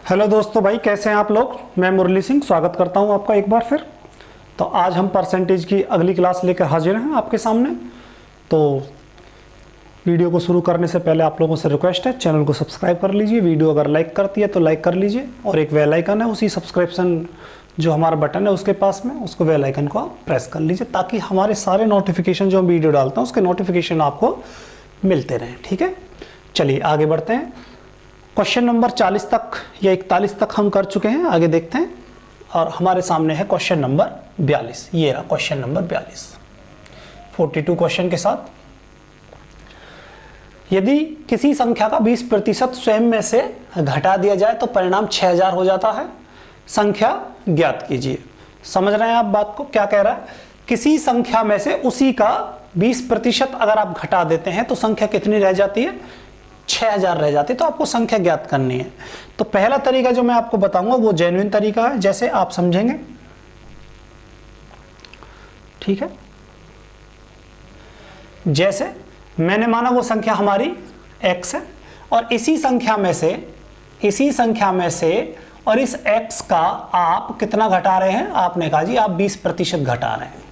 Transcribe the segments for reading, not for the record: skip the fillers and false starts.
Hello दोस्तों, भाई कैसे हैं आप लोग। मैं मुरली सिंह स्वागत करता हूं आपका एक बार फिर। तो आज हम परसेंटेज की अगली क्लास लेकर हाजिर हैं आपके सामने। तो वीडियो को शुरू करने से पहले आप लोगों से रिक्वेस्ट है, चैनल को सब्सक्राइब कर लीजिए। वीडियो अगर लाइक करती है तो लाइक कर लीजिए, और एक बेल आइकन है उसी सब्सक्रिप्शन जो हमारा बटन है उसके पास में, उसको बेल आइकन को आप प्रेस कर लीजिए ताकि हमारे सारे नोटिफिकेशन जो हम वीडियो डालते हैं उसके नोटिफिकेशन आपको मिलते रहें। ठीक है, चलिए आगे बढ़ते हैं। क्वेश्चन नंबर 40 तक या 41 तक हम कर चुके हैं, आगे देखते हैं। और हमारे सामने है क्वेश्चन नंबर 42। ये रहा क्वेश्चन नंबर 42 42 क्वेश्चन के साथ। यदि किसी संख्या का 20% स्वयं में से घटा दिया जाए तो परिणाम 6000 हो जाता है। संख्या ज्ञात कीजिए। समझ रहे हैं आप बात को, क्या कह रहा है। किसी संख्या में से उसी का 20% अगर आप घटा देते हैं तो संख्या कितनी रह जाती है, 6000 रह जाती है। तो आपको संख्या ज्ञात करनी है। तो पहला तरीका जो मैं आपको बताऊंगा वो जेन्युइन तरीका है, जैसे आप समझेंगे। ठीक है, जैसे मैंने माना वो संख्या हमारी x है, और इसी संख्या में से और इस x का आप कितना घटा रहे हैं, आपने कहा जी आप 20% घटा रहे हैं।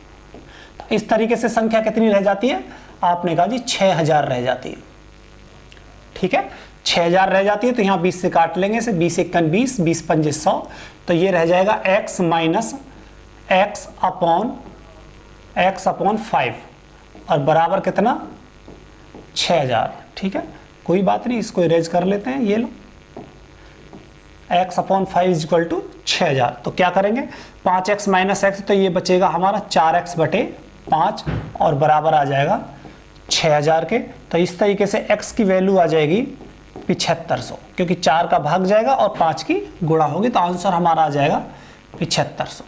तो इस तरीके से संख्या कितनी रह जाती है, आपने कहा जी 6000 रह जाती है। ठीक है, 6000 रह जाती है। तो यहां 20 से काट लेंगे, से 20 एकन 20, 20 पंजे 100। तो ये रह जाएगा x माइनस x अपॉन 5, और बराबर कितना, 6000। ठीक है, कोई बात नहीं, इसको इरेज कर लेते हैं। ये लो, x upon 5 is equal to 6000। तो क्या करेंगे, 5x माइनस x, तो ये बचेगा हमारा 4x बटे 5, और बराबर आ जाएगा 6000 के। तो इस तरीके से x की वैल्यू आ जाएगी 7500, क्योंकि 4 का भाग जाएगा और 5 की गुणा होगी। तो आंसर हमारा आ जाएगा 7500।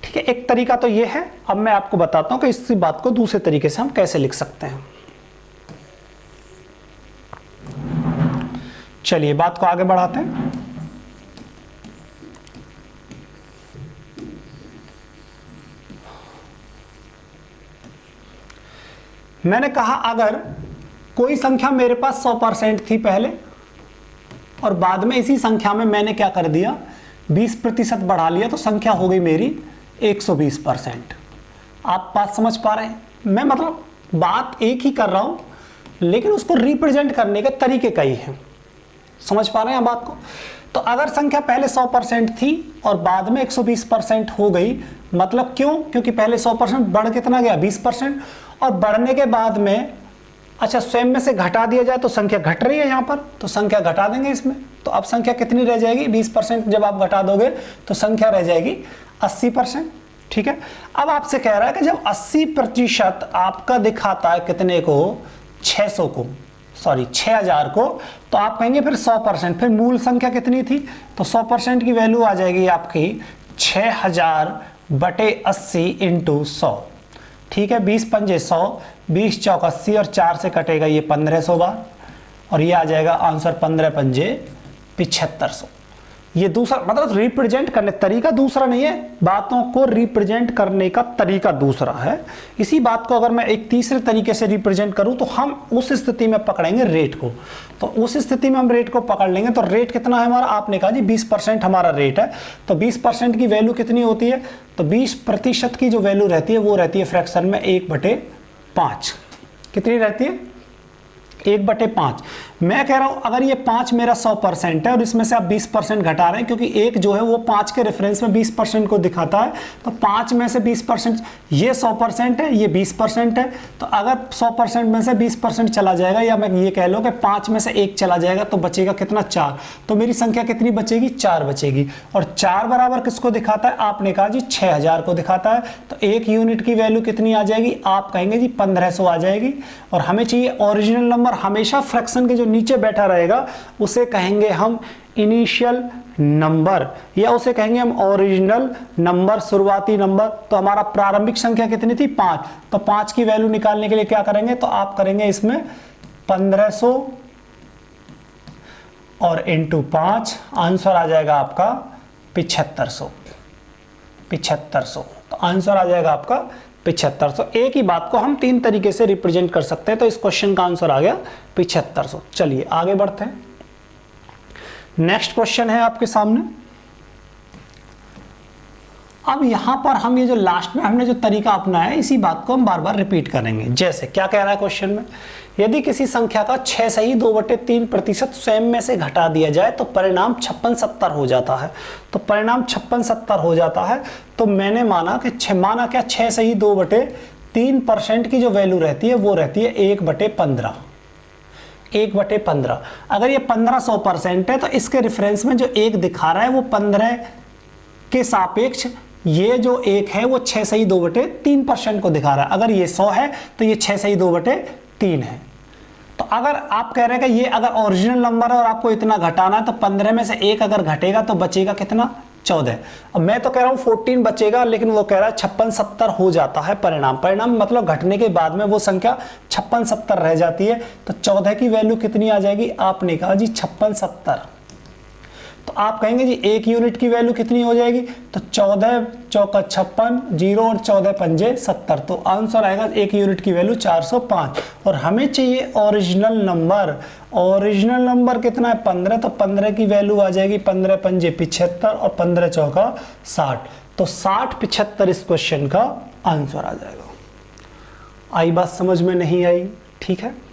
ठीक है, एक तरीका तो ये है। अब मैं आपको बताता हूं कि इसी बात को दूसरे तरीके से हम कैसे लिख सकते हैं। चलिए बात को आगे बढ़ाते हैं। मैंने कहा अगर कोई संख्या मेरे पास 100% थी पहले, और बाद में इसी संख्या में मैंने क्या कर दिया, 20% बढ़ा लिया, तो संख्या हो गई मेरी 120%। आप बात समझ पा रहे हैं। मैं मतलब बात एक ही कर रहा हूं, लेकिन उसको रिप्रेजेंट करने के तरीके कई हैं। समझ पा रहे हैं बात को। तो अगर संख्या पहले 100% थी और बाद में 120% हो गई, मतलब क्यों, क्योंकि पहले 100% बढ़ कितना गया, 20%, और बढ़ने के बाद में अच्छा स्वयं में से घटा दिया जाए तो संख्या घट रही है यहां पर, तो संख्या घटा देंगे इसमें। तो अब संख्या कितनी रह जाएगी, 20% जब आप घटा दोगे तो संख्या रह जाएगी 80%। ठीक है, अब आपसे कह रहा है कि जब 80% आपका दिखाता है कितने को, 6000 को, तो आप कहेंगे फिर 100%, फिर मूल संख्या कितनी थी, तो 100% की वैल्यू आ जाएगी आपकी 6000 बटे 80 इंटू 100। ठीक है, 20 पंजे 100, 20 चौक 80, और 4 से कटेगा ये 1500 बार, और ये आ जाएगा आंसर 15 पंजे 7500। ये दूसरा मतलब रिप्रेजेंट करने तरीका दूसरा नहीं है, बातों को रिप्रेजेंट करने का तरीका दूसरा है। इसी बात को अगर मैं एक तीसरे तरीके से रिप्रेजेंट करूं तो हम उस स्थिति में पकड़ेंगे रेट को। तो उस स्थिति में हम रेट को पकड़ लेंगे। तो रेट कितना है हमारा, आपने कहा जी 20% हमारा रेट है। तो 20% की वैल्यू कितनी होती है, तो 20% की जो वैल्यू रहती है वो रहती है फ्रैक्शन में 1/5। कितनी रहती है, 1/5। मैं कह रहा हूं अगर ये 5 मेरा 100% है और इसमें से आप 20% घटा रहे हैं, क्योंकि एक जो है वो 5 के रेफरेंस में 20% को दिखाता है। तो 5 में से 20%, ये 100% है, ये 20% है। तो अगर 100% में से 20% चला जाएगा, या मैं ये कह लो कि 5 में से 1 चला जाएगा, तो बचेगा कितना, 4। तो मेरी संख्या कितनी बचेगी, 4 बचेगी। और 4 बराबर किसको दिखाता है, आपने कहा जी 6000 को दिखाता है। तो 1 यूनिट की वैल्यू कितनी आ जाएगी, आप कहेंगे जी 1500 आ जाएगी। और हमें चाहिए ओरिजिनल नंबर। हमेशा फ्रैक्शन के जो नीचे बैठा रहेगा उसे कहेंगे हम इनिशियल नंबर, या उसे कहेंगे हम ओरिजिनल नंबर, शुरुआती नंबर। तो हमारा प्रारंभिक संख्या कितनी थी, 5। तो 5 की वैल्यू निकालने के लिए क्या करेंगे, तो आप करेंगे इसमें 1500 और इंटू 5, आंसर आ जाएगा आपका 7500। तो आंसर आ जाएगा आपका 7500। एक ही बात को हम 3 तरीके से रिप्रेजेंट कर सकते हैं। तो इस क्वेश्चन का आंसर आ गया 7500। चलिए आगे बढ़ते हैं। नेक्स्ट क्वेश्चन है आपके सामने। अब यहां पर हम ये जो लास्ट में हमने जो तरीका अपनाया है, इसी बात को हम बार बार रिपीट करेंगे। जैसे क्या कह रहा है क्वेश्चन में, यदि किसी संख्या का 6 सही 2/3% स्वयं में से घटा दिया जाए तो परिणाम 56-70 हो जाता है। तो परिणाम 56-70 हो जाता है। तो मैंने माना कि 6 सही 2/3% की जो वैल्यू रहती है वो रहती है 1/15। 1/15 अगर ये 1500% है तो इसके रेफरेंस में जो 1 दिखा रहा है वो 15 के सापेक्ष ये जो 1 है वो 6 सही 2/3% को दिखा रहा है। अगर ये 100 है तो ये 6 सही 2/3 है। तो अगर आप कह रहे हैं कि ये अगर ओरिजिनल नंबर है और आपको इतना घटाना है तो 15 में से 1 अगर घटेगा तो बचेगा कितना, 14। अब मैं तो कह रहा हूं 14 बचेगा, लेकिन वो कह रहा है 56-70 हो जाता है परिणाम मतलब घटने के बाद में वो संख्या 56-70 रह जाती है। तो 14 की वैल्यू कितनी आ जाएगी, आपने कहा जी 56-70। तो आप कहेंगे जी 1 यूनिट की वैल्यू कितनी हो जाएगी, तो 14 चौका 56, 0 और 14 पंजे 70। तो आंसर आएगा 1 यूनिट की वैल्यू 405। और हमें चाहिए ओरिजिनल नंबर। ओरिजिनल नंबर कितना है, 15। तो 15 की वैल्यू आ जाएगी 15 पंजे 75 और 15 चौका 60। तो 60-75 इस क्वेश्चन का आंसर आ जाएगा। आई बात समझ में नहीं आई, ठीक है।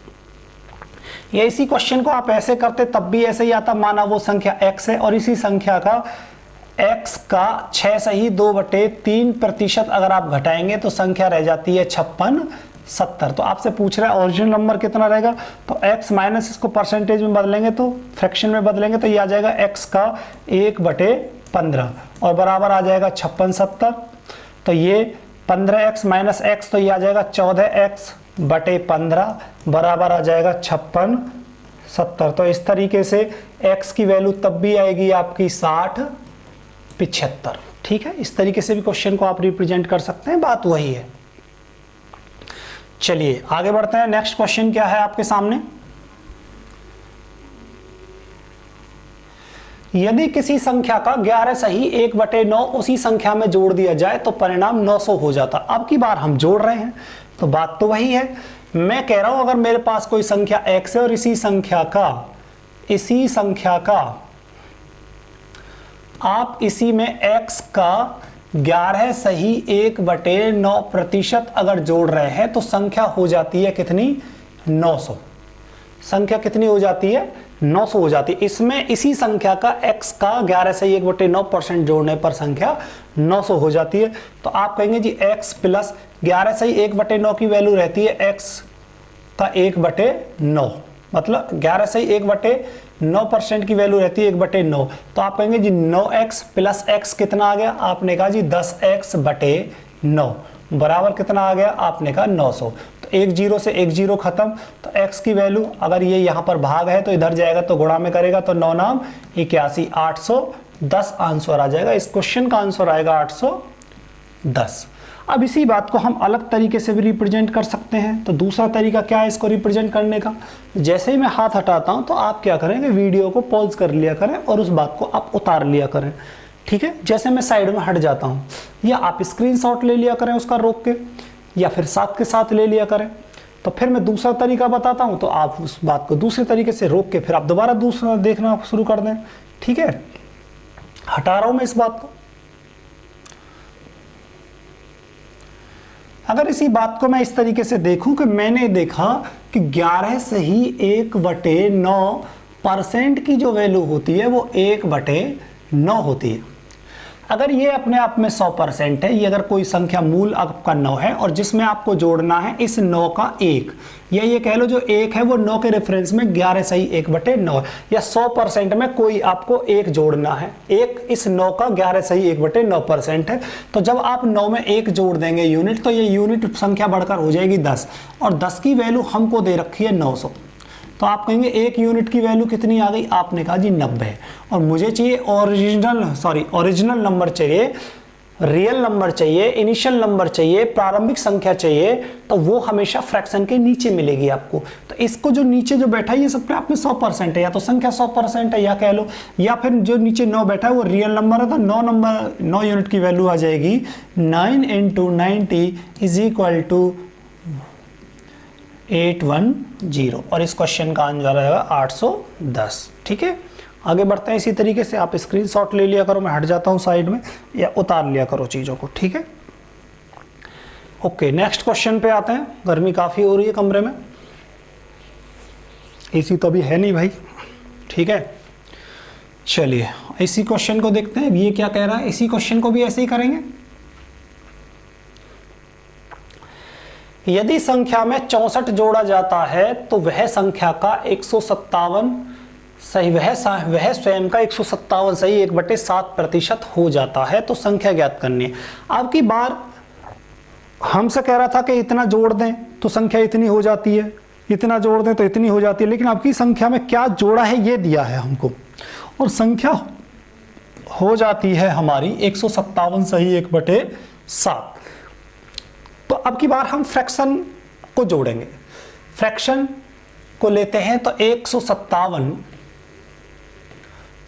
ये इसी क्वेश्चन को आप ऐसे करते तब भी ऐसे ही आता। माना वो संख्या x है और इसी संख्या का x का 6 सही 2/3% अगर आप घटाएंगे तो संख्या रह जाती है 56-70। तो आपसे पूछ रहा है ओरिजिनल नंबर कितना रहेगा, तो x माइनस इसको परसेंटेज में बदलेंगे तो फ्रैक्शन में बदलेंगे तो ये आ जाएगा x का 1/15 और बराबर आ जाएगा 56-70। तो ये 15x माइनस x तो ये आ जाएगा 14x/15 बराबर आ जाएगा 56-70। तो इस तरीके से x की वैल्यू तब भी आएगी आपकी 60-75। ठीक है, इस तरीके से भी क्वेश्चन को आप रिप्रेजेंट कर सकते हैं, बात वही है। चलिए आगे बढ़ते हैं। नेक्स्ट क्वेश्चन क्या है आपके सामने, यदि किसी संख्या का 11 सही 1/9 उसी संख्या में जोड़ दिया जाए तो परिणाम 900 हो जाता। अब की बार हम जोड़ रहे हैं तो बात तो वही है। मैं कह रहा हूं अगर मेरे पास कोई संख्या x है और इसी संख्या का आप इसी में x का 11 सही 1/9% अगर जोड़ रहे हैं तो संख्या हो जाती है कितनी, 900। संख्या कितनी हो जाती है, 900 हो जाती है। इसमें इसी संख्या का x का 11 सही 1/9% जोड़ने पर संख्या 900 हो जाती है। तो आप कहेंगे जी x प्लस 11 सही 1/9 की वैल्यू रहती है x का 1/9, मतलब 11 सही 1/9% की वैल्यू रहती है 1/9। तो आप कहेंगे जी 9x प्लस x कितना आ गया, आपने कहा जी 10x/9 बराबर कितना आ गया, आपने कहा 900। तो 1 0 से 1 0 खत्म। तो x की वैल्यू अगर ये यहाँ पर भाग है तो इधर जाएगा तो गुणा में करेगा तो 9 नाम 81, 810 आंसर आ जाएगा। इस क्वेश्चन का आंसर आएगा 810। अब इसी बात को हम अलग तरीके से भी रिप्रेजेंट कर सकते हैं। तो दूसरा तरीका क्या है इसको रिप्रेजेंट करने का, जैसे ही मैं हाथ हटाता हूं तो आप क्या करेंगे, वीडियो को पॉज कर लिया करें और उस बात को आप उतार लिया करें। ठीक है, जैसे मैं साइड में हट जाता हूं या आप स्क्रीनशॉट ले लिया करें उसका रोक के, या फिर साथ के साथ ले लिया करें। तो फिर मैं दूसरा तरीका बताता हूं तो आप उस बात को दूसरे तरीके से रोक के फिर आप दोबारा दूसरा देखना शुरू कर दें। ठीक है, हटा रहा हूं मैं इस बात को। अगर इसी बात को मैं इस तरीके से देखूं कि मैंने देखा कि 11 सही 1/9% की जो वैल्यू होती है वो 1/9 होती है। अगर ये अपने आप में 100% है, ये अगर कोई संख्या मूल आपका 9 है और जिसमें आपको जोड़ना है इस 9 का 1, या ये कह लो जो 1 है वो 9 के रेफरेंस में 11 सही 1/9, या 100% में कोई आपको 1 जोड़ना है, 1 इस 9 का 11 सही 1/9% है। तो जब आप 9 में 1 जोड़ देंगे यूनिट, तो ये यूनिट संख्या बढ़कर हो जाएगी 10, और 10 की वैल्यू हमको दे रखी है 900। तो आप कहेंगे 1 यूनिट की वैल्यू कितनी आ गई, आपने कहा जी 90, और मुझे चाहिए ओरिजिनल नंबर चाहिए, रियल नंबर चाहिए, इनिशियल नंबर चाहिए, प्रारंभिक संख्या चाहिए। तो वो हमेशा फ्रैक्शन के नीचे मिलेगी आपको। तो इसको जो नीचे जो बैठा है ये सब आप में 100% है, या तो संख्या 100% है या कह लो, या फिर जो नीचे 9 बैठा है वो रियल नंबर है। तो 9 यूनिट की वैल्यू आ जाएगी 9 × 90 = 810, और इस क्वेश्चन का आंसर आएगा 810। ठीक है, आगे बढ़ते हैं इसी तरीके से। आप स्क्रीनशॉट ले लिया करो, मैं हट जाता हूँ साइड में, या उतार लिया करो चीज़ों को, ठीक है। ओके, नेक्स्ट क्वेश्चन पे आते हैं। गर्मी काफ़ी हो रही है कमरे में, एसी तो अभी है नहीं भाई, ठीक है। चलिए इसी क्वेश्चन को देखते हैं, ये क्या कह रहा है। इसी क्वेश्चन को भी ऐसे ही करेंगे। यदि संख्या में 64 जोड़ा जाता है तो वह संख्या का 157 सही, वह स्वयं का 157 सही 1/7% हो जाता है, तो संख्या ज्ञात करनी है। अब की बार हमसे कह रहा था कि इतना जोड़ दें तो संख्या इतनी हो जाती है, इतना जोड़ दें तो इतनी हो जाती है, लेकिन आपकी संख्या में क्या जोड़ा है ये दिया है हमको, और संख्या हो जाती है हमारी 157 सही 1/7। तो अब की बार हम फ्रैक्शन को जोड़ेंगे। फ्रैक्शन को लेते हैं तो 157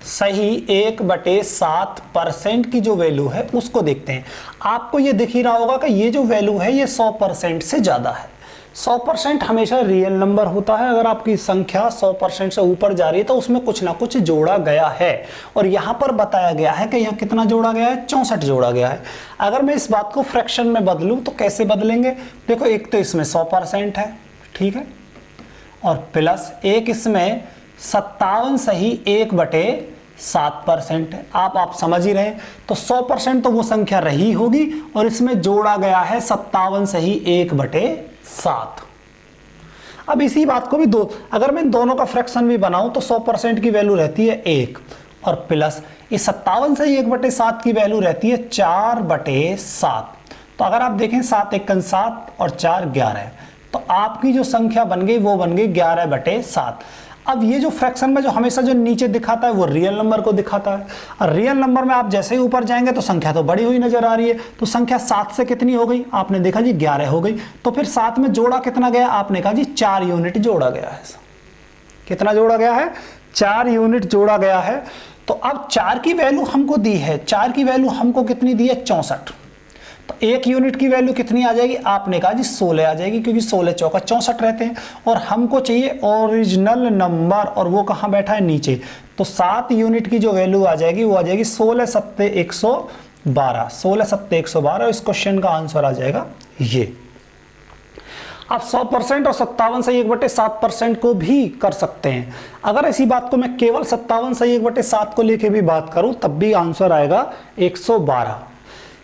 सही 1/7% की जो वैल्यू है उसको देखते हैं। आपको ये दिख ही रहा होगा कि ये जो वैल्यू है ये 100% से ज़्यादा है। 100% हमेशा रियल नंबर होता है। अगर आपकी संख्या 100% से ऊपर जा रही है तो उसमें कुछ ना कुछ जोड़ा गया है, और यहाँ पर बताया गया है कि यहाँ कितना जोड़ा गया है, 64 जोड़ा गया है। अगर मैं इस बात को फ्रैक्शन में बदलूँ तो कैसे बदलेंगे, देखो एक तो इसमें 100% है, ठीक है, और प्लस एक इसमें 57 सही 1/7% है। आप समझ ही रहे, तो 100% तो वो संख्या रही होगी, और इसमें जोड़ा गया है 57 सही 1/7। अब इसी बात को भी अगर मैं दोनों का फ्रैक्शन भी बनाऊं तो 100% की वैल्यू रहती है 1, और प्लस इस 57 सही 1/7 की वैल्यू रहती है 4/7। तो अगर आप देखें 7 × 7 और 4 11, तो आपकी जो संख्या बन गई वो बन गई 11/7। अब ये जो फ्रैक्शन में जो हमेशा जो नीचे दिखाता है वो रियल नंबर को दिखाता है, और रियल नंबर में आप जैसे ही ऊपर जाएंगे तो संख्या तो बड़ी हुई नजर आ रही है। तो संख्या 7 से कितनी हो गई, आपने देखा जी 11 हो गई। तो फिर 7 में जोड़ा कितना गया, आपने कहा जी 4 यूनिट जोड़ा गया है। कितना जोड़ा गया है, 4 यूनिट जोड़ा गया है। तो अब 4 की वैल्यू हमको दी है, 4 की वैल्यू हमको कितनी दी है, 64। तो 1 यूनिट की वैल्यू कितनी आ जाएगी, आपने कहा जी 16 आ जाएगी, क्योंकि 16 चौका 64 रहते हैं, और हमको चाहिए ओरिजिनल नंबर, और वो कहाँ बैठा है, नीचे। तो 7 यूनिट की जो वैल्यू आ जाएगी वो आ जाएगी 16 7 112, 16 7 112। इस क्वेश्चन का आंसर आ जाएगा ये। आप 100% और 57 सही 1/7% को भी कर सकते हैं। अगर ऐसी बात को मैं केवल 57 सही 1/7 को लेके भी बात करूं तब भी आंसर आएगा 112।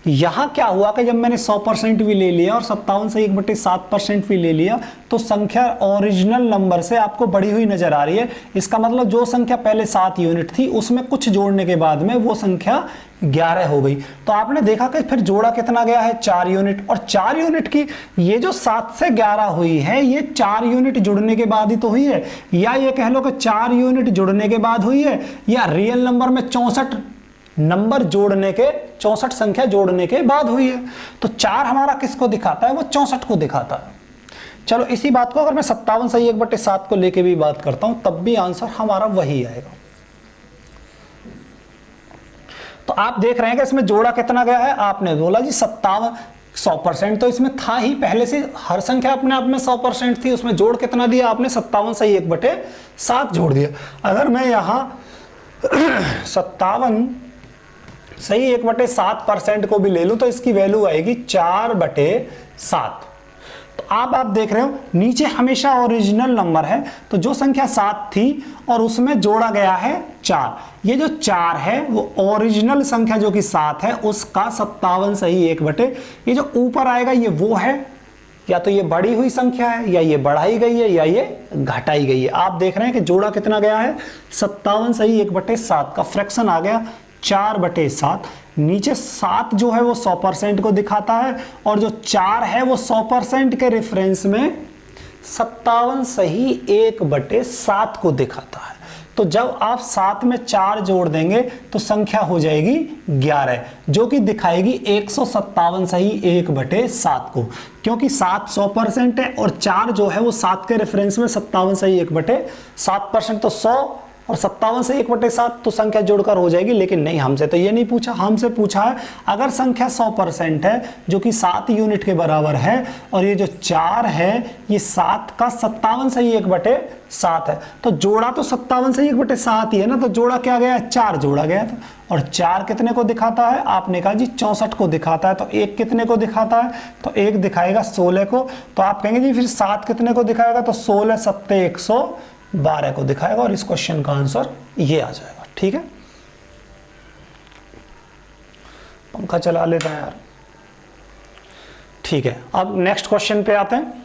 यहां क्या हुआ कि जब मैंने 100% भी ले लिया और 57 से 1/7% भी ले लिया, तो संख्या ओरिजिनल नंबर से आपको बढ़ी हुई नजर आ रही है। इसका मतलब जो संख्या पहले 7 यूनिट थी उसमें कुछ जोड़ने के बाद में वो संख्या 11 हो गई। तो आपने देखा कि फिर जोड़ा कितना गया है, 4 यूनिट, और 4 यूनिट की ये जो 7 से 11 हुई है ये 4 यूनिट जुड़ने के बाद ही तो हुई है, या ये कह लो कि 4 यूनिट जुड़ने के बाद हुई है, या रियल नंबर में 64 नंबर जोड़ने के 64 संख्या जोड़ने के बाद हुई है। तो 4 हमारा किसको दिखाता है, वो 64 को दिखाता है। चलो इसी बात को अगर मैं 57 सही 1/7 को लेके भी बात करता हूं तब भी आंसर हमारा वही आएगा। तो आप देख रहे हैं कि इसमें जोड़ा कितना गया है, आपने बोला जी 57, 100% तो इसमें था ही पहले से, हर संख्या अपने आप में 100% थी, उसमें जोड़ कितना दिया आपने, 57 सही 1/7 जोड़ दिया। अगर मैं यहां 57 सही 1/7% को भी ले लूं तो इसकी वैल्यू आएगी 4/7। तो आप देख रहे हो नीचे हमेशा ओरिजिनल नंबर है, तो जो संख्या 7 थी और उसमें जोड़ा गया है 4, ये जो 4 है वो ओरिजिनल संख्या जो कि 7 है उसका 57 सही 1/, ये जो ऊपर आएगा ये वो है, या तो ये बढ़ी हुई संख्या है, या ये बढ़ाई गई है, या ये घटाई गई है। आप देख रहे हैं कि जोड़ा कितना गया है, 57 सही 1/7 का फ्रैक्शन आ गया 4/7। नीचे 7 जो है वो 100% को दिखाता है, और जो 4 है वो 100% के रेफरेंस में 57 सही 1/7 को दिखाता है। तो जब आप 7 में 4 जोड़ देंगे तो संख्या हो जाएगी 11, जो कि दिखाएगी 157 सही 1/7 को, क्योंकि 7 100% है और 4 जो है वो 7 के रेफरेंस में 57 सही 1/7%। तो 100 और 57 से 1/7 तो संख्या जोड़कर हो जाएगी, लेकिन नहीं, हमसे तो ये नहीं पूछा। हमसे पूछा है अगर संख्या 100% है जो कि 7 यूनिट के बराबर है, और ये जो 4 है ये 7 का 57 से ही 1/7 है, तो जोड़ा तो 57 से ही 1/7 ही है ना, तो जोड़ा क्या गया, 4 जोड़ा गया था। और 4 कितने को दिखाता है, आपने कहा जी 64 को दिखाता है, तो 1 कितने को दिखाता है, तो 1 दिखाएगा 16 को। तो आप कहेंगे जी फिर 7 कितने को दिखाएगा, तो 16 7 112 को दिखाएगा, और इस क्वेश्चन का आंसर ये आ जाएगा। ठीक है, पंखा चला लेता है यार। ठीक है, अब नेक्स्ट क्वेश्चन पे आते हैं।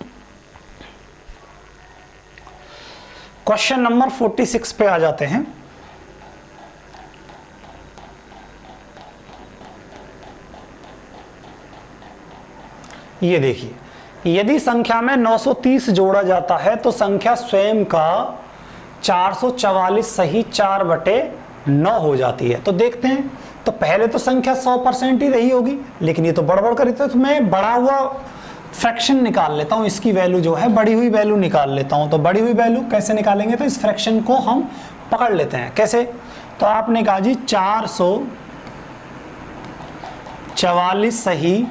क्वेश्चन नंबर 46 पे आ जाते हैं। ये देखिए, यदि संख्या में 930 जोड़ा जाता है तो संख्या स्वयं का 444 सही 4/9 हो जाती है। तो देखते हैं, तो पहले तो संख्या 100% ही रही होगी, लेकिन ये तो बढ़ कर, तो मैं बड़ा हुआ फ्रैक्शन निकाल लेता हूं, इसकी वैल्यू जो है बड़ी हुई वैल्यू निकाल लेता हूं। तो बड़ी हुई वैल्यू कैसे निकालेंगे, तो इस फ्रैक्शन को हम पकड़ लेते हैं। कैसे, तो आपने कहा जी 444 सही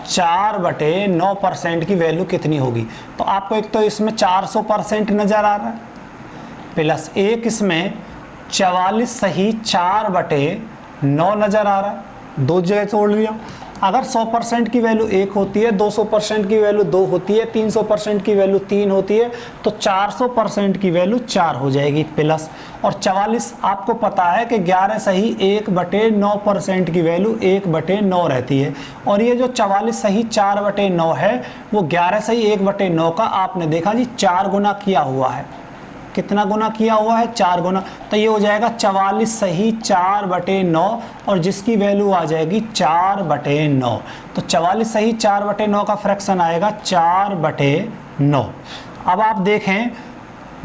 4/9% की वैल्यू कितनी होगी। तो आपको एक तो इसमें 400% नजर आ रहा है, प्लस एक इसमें 44 सही 4/9 नजर आ रहा है, दो जगह तोड़ लिया। अगर 100% की वैल्यू 1 होती है, 200% की वैल्यू 2 होती है, 300% की वैल्यू 3 होती है, तो 400% की वैल्यू 4 हो जाएगी प्लस। और 44 आपको पता है कि 11 सही 1/9% की वैल्यू 1/9 रहती है, और ये जो 44 सही 4/9 है वो 11 सही 1/9 का आपने देखा जी 4 गुना किया हुआ है। कितना गुना किया हुआ है, 4 गुना, तो ये हो जाएगा 44 सही 4/9, और जिसकी वैल्यू आ जाएगी 4/9। तो 44 सही 4/9 का फ्रैक्शन आएगा 4/9। अब आप देखें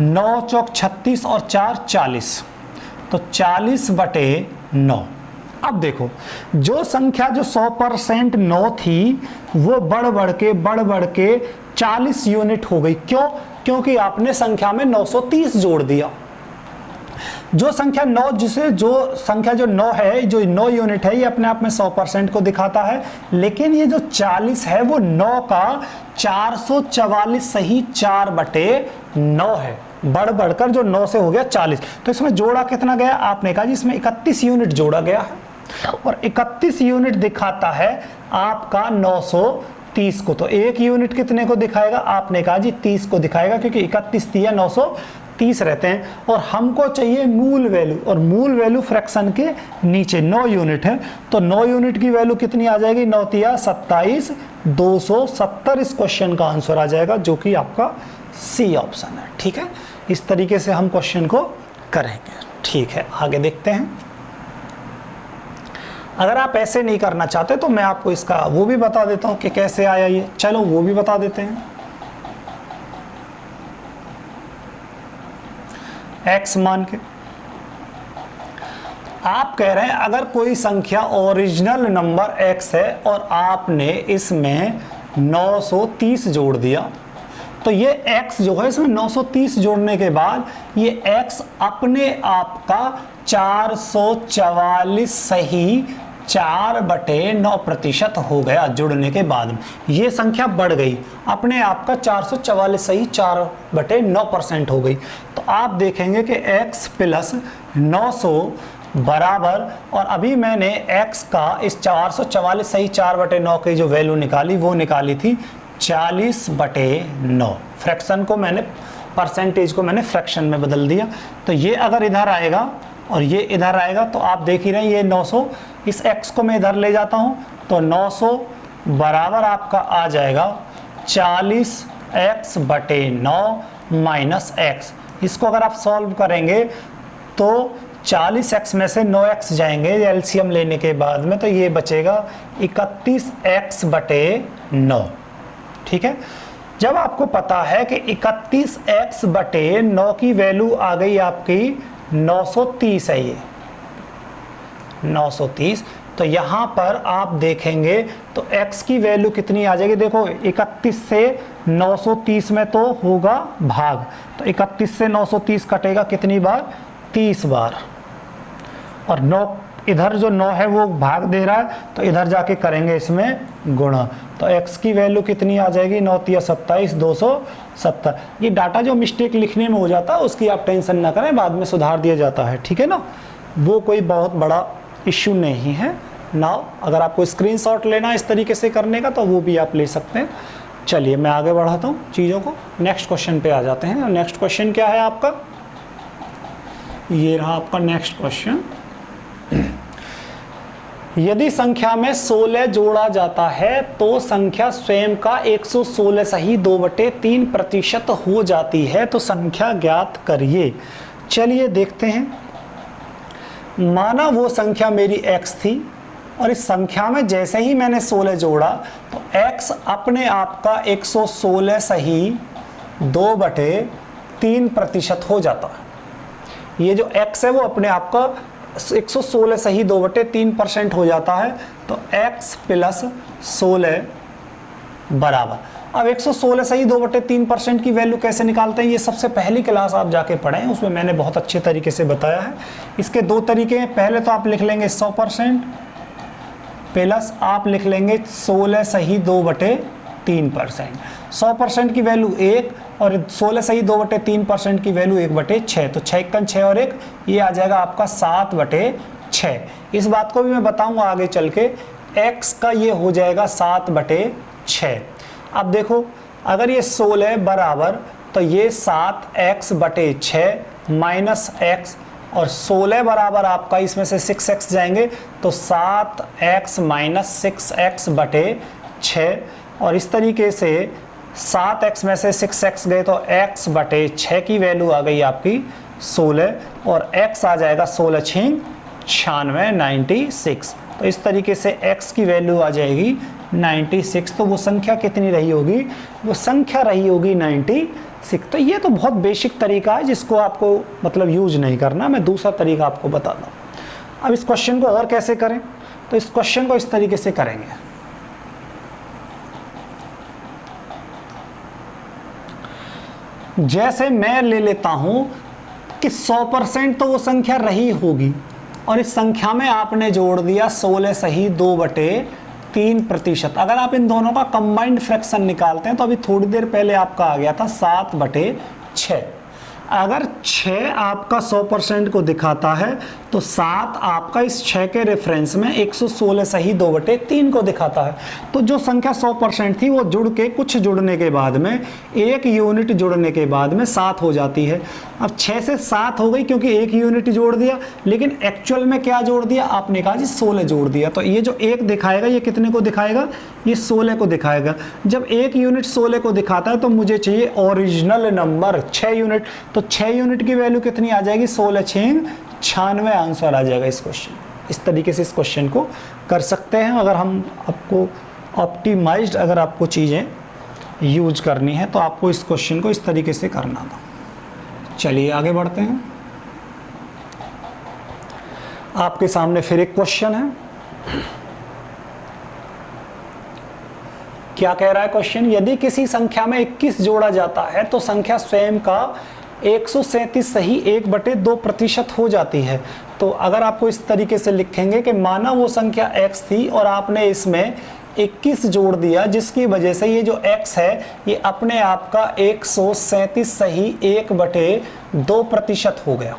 9 चौक 36 और 4 40, तो 40/9। अब देखो, जो संख्या जो 100% 9 थी वो बढ़ बढ़ के 40 यूनिट हो गई। क्यों, क्योंकि आपने संख्या में 930 जोड़ दिया। जो संख्या 9 जो संख्या जो 9 है, जो 9 यूनिट है, ये अपने आप में 100% को दिखाता है, लेकिन ये जो 40 है वो 9 का 444 सही 4/9 है। बढ़कर जो 9 से हो गया 40, तो इसमें जोड़ा कितना गया, आपने कहा जी इसमें 31 यूनिट जोड़ा गया है, और 31 यूनिट दिखाता है आपका 930 को। तो एक यूनिट कितने को दिखाएगा, आपने कहा जी 30 को दिखाएगा, क्योंकि 31 दिया 930 रहते हैं, और हमको चाहिए मूल वैल्यू, और मूल वैल्यू फ्रैक्शन के नीचे 9 यूनिट है, तो 9 यूनिट की वैल्यू कितनी आ जाएगी, 9 तिया 27, 270 इस क्वेश्चन का आंसर आ जाएगा, जो कि आपका सी ऑप्शन है। ठीक है, इस तरीके से हम क्वेश्चन को करेंगे। ठीक है, आगे देखते हैं। अगर आप ऐसे नहीं करना चाहते तो मैं आपको इसका वो भी बता देता हूं कि कैसे आया ये, चलो वो भी बता देते हैं। x मान के आप कह रहे हैं अगर कोई संख्या ओरिजिनल नंबर x है और आपने इसमें 930 जोड़ दिया, तो ये x जो है इसमें 930 जोड़ने के बाद ये x अपने आप का 444 सही 4/9% हो गया जुड़ने के बाद में। ये संख्या बढ़ गई, अपने आप का 444 सही 4/9% हो गई। तो आप देखेंगे कि x प्लस 900 बराबर, और अभी मैंने x का इस 444 सही 4/9 की जो वैल्यू निकाली वो निकाली थी 40/9। फ्रैक्शन को मैंने, परसेंटेज को मैंने फ्रैक्शन में बदल दिया। तो ये अगर इधर आएगा और ये इधर आएगा, तो आप देख ही रहे हैं ये 900, इस x को मैं इधर ले जाता हूं, तो 900 बराबर आपका आ जाएगा 40x/9 माइनस x। इसको अगर आप सॉल्व करेंगे तो 40x में से 9x जाएंगे एलसीएम लेने के बाद में, तो ये बचेगा 31x/9। ठीक है, जब आपको पता है कि 31x/9 की वैल्यू आ गई आपकी 930 है, ये 930, तो यहां पर आप देखेंगे तो x की वैल्यू कितनी आ जाएगी, देखो 31 से 930 में तो होगा भाग, तो 31 से 930 कटेगा कितनी बार, 30 बार, और 9 इधर जो 9 है वो भाग दे रहा है, तो इधर जाके करेंगे इसमें गुणा, तो x की वैल्यू कितनी आ जाएगी, 9 तिया 27, 270। ये डाटा जो मिस्टेक लिखने में हो जाता है उसकी आप टेंशन ना करें, बाद में सुधार दिया जाता है, ठीक है ना, वो कोई बहुत बड़ा इश्यू नहीं है। नाउ अगर आपको स्क्रीनशॉट लेना है इस तरीके से करने का तो वो भी आप ले सकते हैं। चलिए मैं आगे बढ़ाता हूँ चीज़ों को, नेक्स्ट क्वेश्चन पे आ जाते हैं। नेक्स्ट क्वेश्चन क्या है आपका, ये रहा आपका नेक्स्ट क्वेश्चन। यदि संख्या में 16 जोड़ा जाता है तो संख्या स्वयं का 116 सही 2/3% हो जाती है, तो संख्या ज्ञात करिए। चलिए देखते हैं। माना वो संख्या मेरी x थी और इस संख्या में जैसे ही मैंने 16 जोड़ा तो x अपने आप का 116 सही 2/3% हो जाता है। ये जो x है वो अपने आप का 116 सही 2/3% हो जाता है, तो x प्लस 16 बराबर। अब 116 सही 2/3% की वैल्यू कैसे निकालते हैं, ये सबसे पहली क्लास आप जाके पढ़ें, उसमें मैंने बहुत अच्छे तरीके से बताया है। इसके दो तरीके हैं, पहले तो आप लिख लेंगे 100% प्लस आप लिख लेंगे 16 सही 2/3%। 100% की वैल्यू 1 और 16 सही 2/3% की वैल्यू 1/6, तो 6 × 6 और 1 ये आ जाएगा आपका 7/6। इस बात को भी मैं बताऊंगा आगे चल के, x का ये हो जाएगा 7/6। अब देखो अगर ये 16 बराबर तो ये 7x/6 माइनस x, और 16 बराबर आपका इसमें से 6x जाएंगे तो 7x माइनस 6x/6, और इस तरीके से 7x में से 6x गए तो x/6 की वैल्यू आ गई आपकी 16, और x आ जाएगा 16 × 96 तो इस तरीके से x की वैल्यू आ जाएगी 96। तो वो संख्या कितनी रही होगी, वो संख्या रही होगी 96। तो ये तो बहुत बेसिक तरीका है जिसको आपको मतलब यूज नहीं करना, मैं दूसरा तरीका आपको बताता हूँ। अब इस क्वेश्चन को और कैसे करें, तो इस क्वेश्चन को इस तरीके से करेंगे। जैसे मैं ले लेता हूं कि 100% तो वो संख्या रही होगी, और इस संख्या में आपने जोड़ दिया 16 सही 2/3%। अगर आप इन दोनों का कंबाइंड फ्रैक्शन निकालते हैं तो अभी थोड़ी देर पहले आपका आ गया था 7/6। अगर 6 आपका 100% को दिखाता है तो 7 आपका इस 6 के रेफरेंस में 116 सही 2/3 को दिखाता है। तो जो संख्या 100% थी वो जुड़ के कुछ जुड़ने के बाद में, एक यूनिट जुड़ने के बाद में 7 हो जाती है। अब 6 से 7 हो गई क्योंकि एक यूनिट जोड़ दिया, लेकिन एक्चुअल में क्या जोड़ दिया, आपने कहा जी 16 जोड़ दिया। तो ये जो एक दिखाएगा ये कितने को दिखाएगा, ये 16 को दिखाएगा। जब एक यूनिट 16 को दिखाता है तो मुझे चाहिए ओरिजिनल नंबर 6 यूनिट, तो 6 यूनिट की वैल्यू कितनी आ जाएगी, 16 × 96 आंसर आ जाएगा इस क्वेश्चन। इस तरीके से इस क्वेश्चन को कर सकते हैं। अगर हम आपको ऑप्टिमाइज्ड अगर आपको चीज़ें यूज करनी है तो आपको इस क्वेश्चन को इस तरीके से करना था। चलिए आगे बढ़ते हैं। आपके सामने फिर एक क्वेश्चन है। क्या कह रहा है क्वेश्चन, यदि किसी संख्या में 21 जोड़ा जाता है तो संख्या स्वयं का 137 सही 1/2% हो जाती है। तो अगर आपको इस तरीके से लिखेंगे कि माना वो संख्या x थी और आपने इसमें 21 जोड़ दिया, जिसकी वजह से ये जो x है ये अपने आप का 137 सही 1/2% हो गया।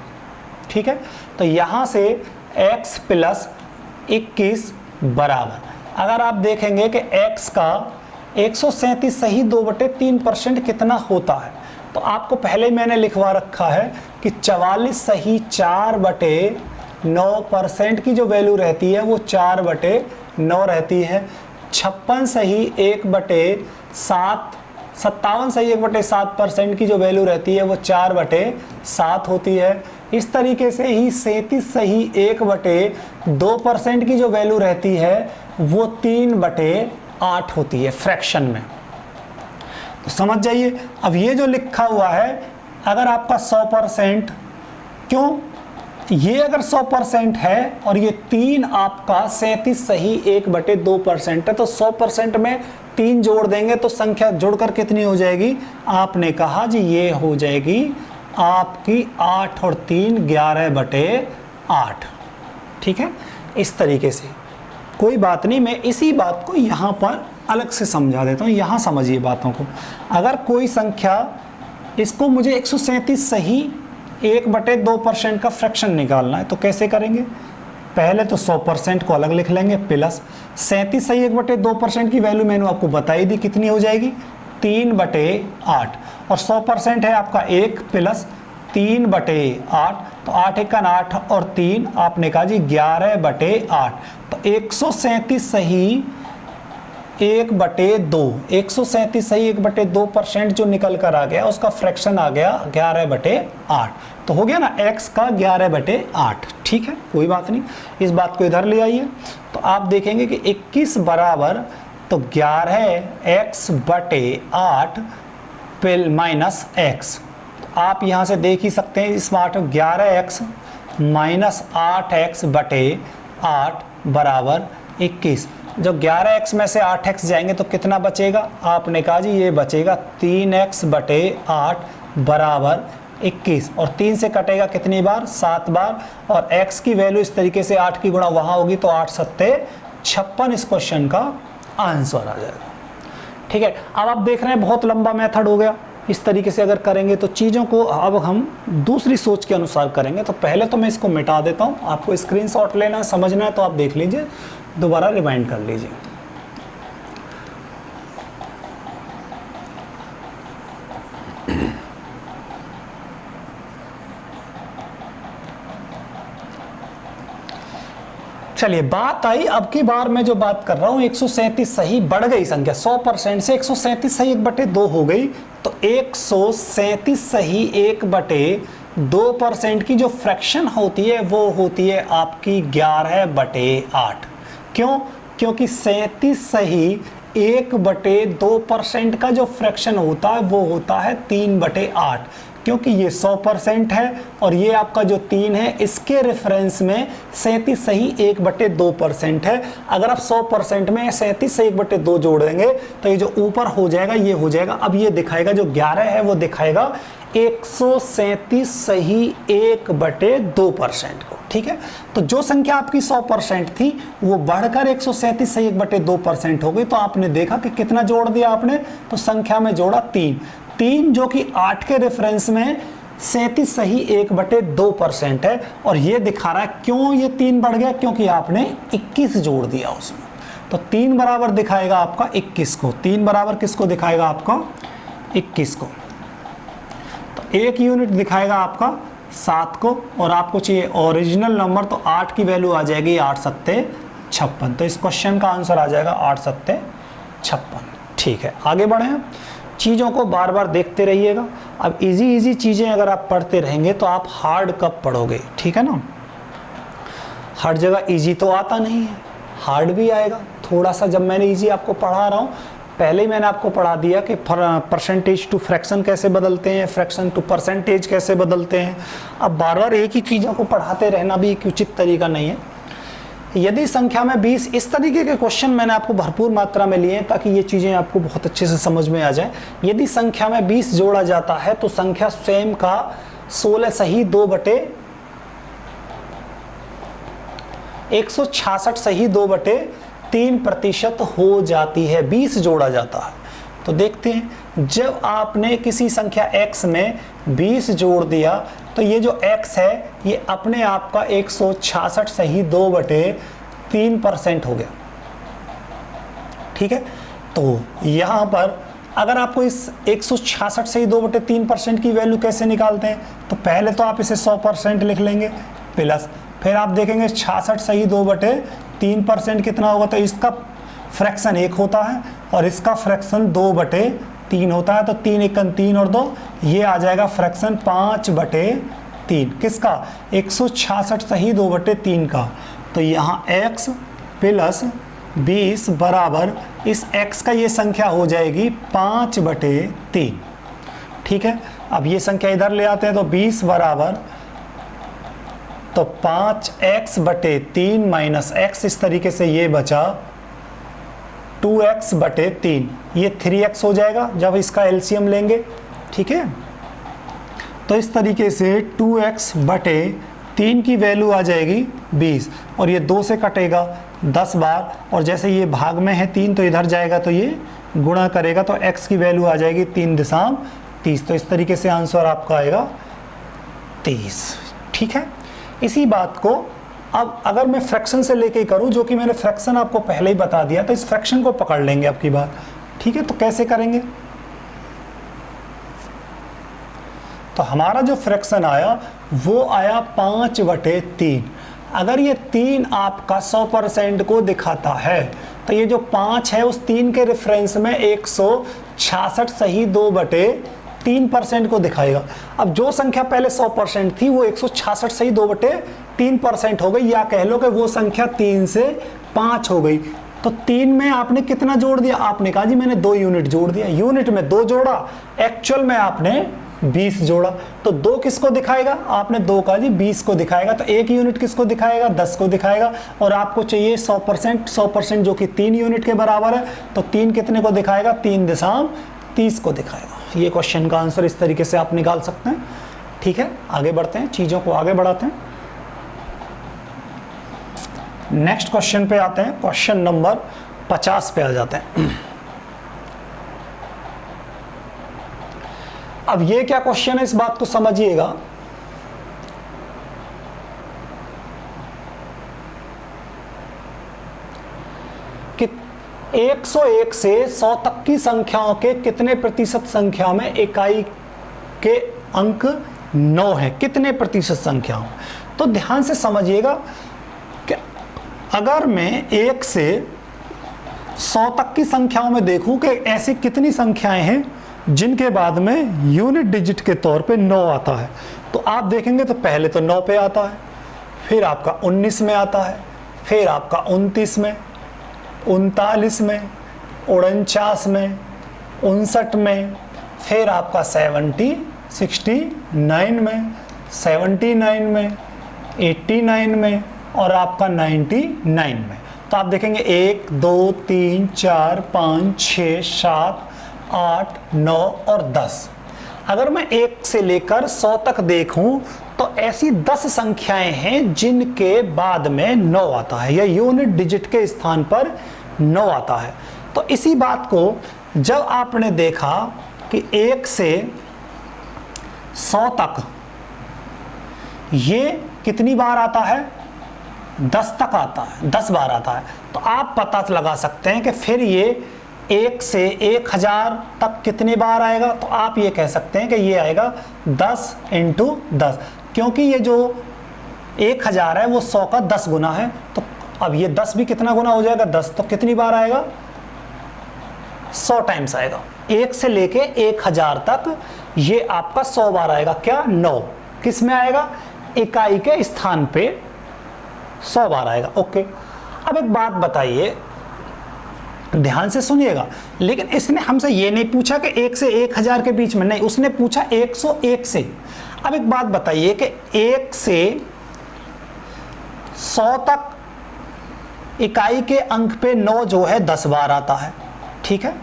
ठीक है, तो यहाँ से x प्लस 21 बराबर, अगर आप देखेंगे कि x का 137 सही 2/3% कितना होता है, तो आपको पहले मैंने लिखवा रखा है कि 44 सही 4/9% की जो वैल्यू रहती है वो 4/9 रहती है। 56 सही 1/7, 57 सही 1/7% की जो वैल्यू रहती है वो 4/7 होती है। इस तरीके से ही 37 सही 1/2% की जो वैल्यू रहती है वो 3/8 होती है फ्रैक्शन में। तो समझ जाइए, अब ये जो लिखा हुआ है अगर आपका 100%, क्यों ये अगर 100% है और ये 3 आपका 37 सही 1/2% है, तो 100% में 3 जोड़ देंगे तो संख्या जुड़कर कितनी हो जाएगी, आपने कहा जी ये हो जाएगी आपकी 8 और 3 11/8। ठीक है, इस तरीके से। कोई बात नहीं, मैं इसी बात को यहाँ पर अलग से समझा देता हूँ। यहाँ समझिए बातों को। अगर कोई संख्या, इसको मुझे 137 सही 1/2% का फ्रैक्शन निकालना है, तो कैसे करेंगे? पहले तो 100% को अलग लिख लेंगे, प्लस 37 सही 1/2% की वैल्यू मैंने आपको बताई दी, कितनी हो जाएगी? 3/8। और 100% है आपका 1 प्लस 3/8, तो 8 1 8 और 3 आपने कहा जी 11/8। तो 137 सही 1/2, 137 सही 1/2% जो निकल कर आ गया, उसका फ्रैक्शन आ गया 11/8। तो हो गया ना x का 11/8। ठीक है, कोई बात नहीं, इस बात को इधर ले आइए। तो आप देखेंगे कि 21 बराबर, तो 11x/8 माइनस x। आप यहाँ से देख ही सकते हैं, इसमें 11x माइनस 8x/8 बराबर 21। जब 11x में से 8x जाएंगे तो कितना बचेगा? आपने कहा जी ये बचेगा 3x/8 बराबर 21। और 3 से कटेगा कितनी बार? 7 बार। और x की वैल्यू इस तरीके से 8 की गुणा वहाँ होगी, तो 8 सत्ते 56 इस क्वेश्चन का आंसर आ जाएगा। ठीक है, अब आप देख रहे हैं बहुत लंबा मेथड हो गया। इस तरीके से अगर करेंगे तो चीज़ों को अब हम दूसरी सोच के अनुसार करेंगे। तो पहले तो मैं इसको मिटा देता हूँ, आपको स्क्रीनशॉट लेना है, समझना है तो आप देख लीजिए, दोबारा रिमाइंड कर लीजिए। चलिए, बात आई अब की बार मैं जो बात कर रहा हूँ 137 सही बढ़ गई संख्या 100% से 137 सही 1/2 हो गई। तो 137 सही 1/2% की जो फ्रैक्शन होती है वो होती है आपकी 11/8। क्यों? क्योंकि 37 सही 1/2% का जो फ्रैक्शन होता है वो होता है 3/8। क्योंकि ये 100% है और ये आपका जो 3 है, इसके रेफरेंस में 37 सही 1/2% है। अगर आप 100% में 37 सही 1/2 जोड़ देंगे तो ये जो ऊपर हो जाएगा ये हो जाएगा। अब ये दिखाएगा जो 11 है वो दिखाएगा 137 सही 1/2% को। ठीक है, तो जो संख्या आपकी 100% थी वो बढ़कर 137 सही 1/2% हो गई। तो आपने देखा कि कितना जोड़ दिया आपने, तो संख्या में जोड़ा 3 जो कि 8 के रेफरेंस में 37 सही 1/2% है। और ये दिखा रहा है क्यों ये 3 बढ़ गया, क्योंकि आपने 21 जोड़ दिया उसमें। तो 3 बराबर दिखाएगा आपका 21 को। 3 बराबर किसको दिखाएगा? आपका 21 को। तो 1 यूनिट दिखाएगा आपका 7 को, और आपको चाहिए ओरिजिनल नंबर, तो 8 की वैल्यू आ जाएगी 8 सत्ते 56। तो इस क्वेश्चन का आंसर आ जाएगा 8 सत्ते 56। ठीक है, आगे बढ़े हैं। चीज़ों को बार बार देखते रहिएगा। अब इजी चीज़ें अगर आप पढ़ते रहेंगे तो आप हार्ड कब पढ़ोगे? ठीक है ना, हर जगह इजी तो आता नहीं है, हार्ड भी आएगा थोड़ा सा। जब मैंने इजी आपको पढ़ा रहा हूँ, पहले ही मैंने आपको पढ़ा दिया कि परसेंटेज टू फ्रैक्शन कैसे बदलते हैं, फ्रैक्शन टू परसेंटेज कैसे बदलते हैं। अब बार बार एक ही चीज़ों को पढ़ाते रहना भी एक उचित तरीका नहीं है। यदि संख्या में 20, इस तरीके के क्वेश्चन मैंने आपको भरपूर मात्रा में लिए हैं ताकि ये चीज़ें आपको बहुत अच्छे से समझ में आ जाए। यदि संख्या में 20 जोड़ा जाता है तो संख्या स्वयं का 16 सही 166 सही 2/3% हो जाती है। 20 जोड़ा जाता है तो देखते हैं, जब आपने किसी संख्या x में 20 जोड़ दिया तो ये जो x है ये अपने आप का 166 सही 2/3% हो गया। ठीक है, तो यहाँ पर अगर आपको इस 166 सही 2/3% की वैल्यू कैसे निकालते हैं, तो पहले तो आप इसे 100% लिख लेंगे, प्लस फिर आप देखेंगे 66 सही 2/3% कितना होगा, तो इसका फ्रैक्शन 1 होता है और इसका फ्रैक्शन 2/3 होता है। तो 3 1 3 और 2, ये आ जाएगा फ्रैक्शन 5/3 किसका? 166 सही 2/3 का। तो यहाँ x प्लस 20 बराबर इस x का ये संख्या हो जाएगी 5/3। ठीक है, अब ये संख्या इधर ले आते हैं तो 20 बराबर, तो 5x/3 माइनस x, इस तरीके से ये बचा 2x/3, ये 3x हो जाएगा जब इसका एलसीएम लेंगे। ठीक है, तो इस तरीके से 2x बटे 3 की वैल्यू आ जाएगी 20, और ये 2 से कटेगा 10 बार, और जैसे ये भाग में है 3 तो इधर जाएगा तो ये गुणा करेगा, तो x की वैल्यू आ जाएगी 3.30। तो इस तरीके से आंसर आपका आएगा 23। ठीक है, इसी बात को अब अगर मैं फ्रैक्शन से लेके करूं, जो कि मैंने फ्रैक्शन आपको पहले ही बता दिया, तो इस फ्रैक्शन को पकड़ लेंगे अब की बात। ठीक है, तो कैसे करेंगे? तो हमारा जो फ्रैक्शन आया वो आया 5/3। अगर ये 3 आपका 100% को दिखाता है तो ये जो 5 है उस 3 के रेफरेंस में 166 सही 2/3% को दिखाएगा। अब जो संख्या पहले 100% थी वो 166 सही 2/3% हो गई, या कह लो कि वो संख्या 3 से 5 हो गई। तो 3 में आपने कितना जोड़ दिया? आपने कहा जी मैंने 2 यूनिट जोड़ दिया। यूनिट में 2 जोड़ा, एक्चुअल में आपने 20 जोड़ा। तो 2 किसको दिखाएगा? आपने 2 कहा जी 20 को दिखाएगा। तो 1 यूनिट किसको दिखाएगा? 10 को दिखाएगा। और आपको चाहिए 100% जो कि 3 यूनिट के बराबर है, तो 3 कितने को दिखाएगा? 3.30 को दिखाएगा। ये क्वेश्चन का आंसर इस तरीके से आप निकाल सकते हैं। ठीक है, आगे बढ़ते हैं, चीज़ों को आगे बढ़ाते हैं। नेक्स्ट क्वेश्चन पे आते हैं, क्वेश्चन नंबर 50 पे आ जाते हैं। अब ये क्या क्वेश्चन है, इस बात को समझिएगा। कि 101 से 100 तक की संख्याओं के कितने प्रतिशत संख्या में इकाई के अंक 9 है? कितने प्रतिशत संख्याओं? तो ध्यान से समझिएगा कि अगर मैं 1 से 100 तक की संख्याओं में देखूं कि ऐसी कितनी संख्याएं हैं जिनके बाद में यूनिट डिजिट के तौर पे 9 आता है, तो आप देखेंगे तो पहले तो 9 पे आता है, फिर आपका 19 में आता है, फिर आपका 29 में, 39 में, 49 में, 59 में, फिर आपका 69 में, 79 में, 89 में, और आपका 99 में। तो आप देखेंगे 1 2 3 4 5 6 7 8 9 और 10। अगर मैं 1 से लेकर 100 तक देखूं तो ऐसी 10 संख्याएं हैं जिनके बाद में 9 आता है, या यूनिट डिजिट के स्थान पर 9 आता है। तो इसी बात को जब आपने देखा कि 1 से 100 तक ये कितनी बार आता है? 10 तक आता है, 10 बार आता है। तो आप पता लगा सकते हैं कि फिर ये 1 से 1000 तक कितने बार आएगा? तो आप ये कह सकते हैं कि ये आएगा 10 × 10, क्योंकि ये जो 1000 है वो 100 का 10 गुना है। तो अब ये 10 भी कितना गुना हो जाएगा? 10। तो कितनी बार आएगा? 100 टाइम्स आएगा। 1 से लेके 1000 तक ये आपका 100 बार आएगा। क्या? 9। किस में आएगा? इकाई के स्थान पे 100 बार आएगा। ओके, अब एक बात बताइए, ध्यान से सुनिएगा। लेकिन इसने हमसे ये नहीं पूछा कि 1 से 1000 के बीच में, नहीं, उसने पूछा 101 से। अब एक बात बताइए कि 1 से 100 तक इकाई के अंक पे 9 जो है 10 बार आता है। ठीक है,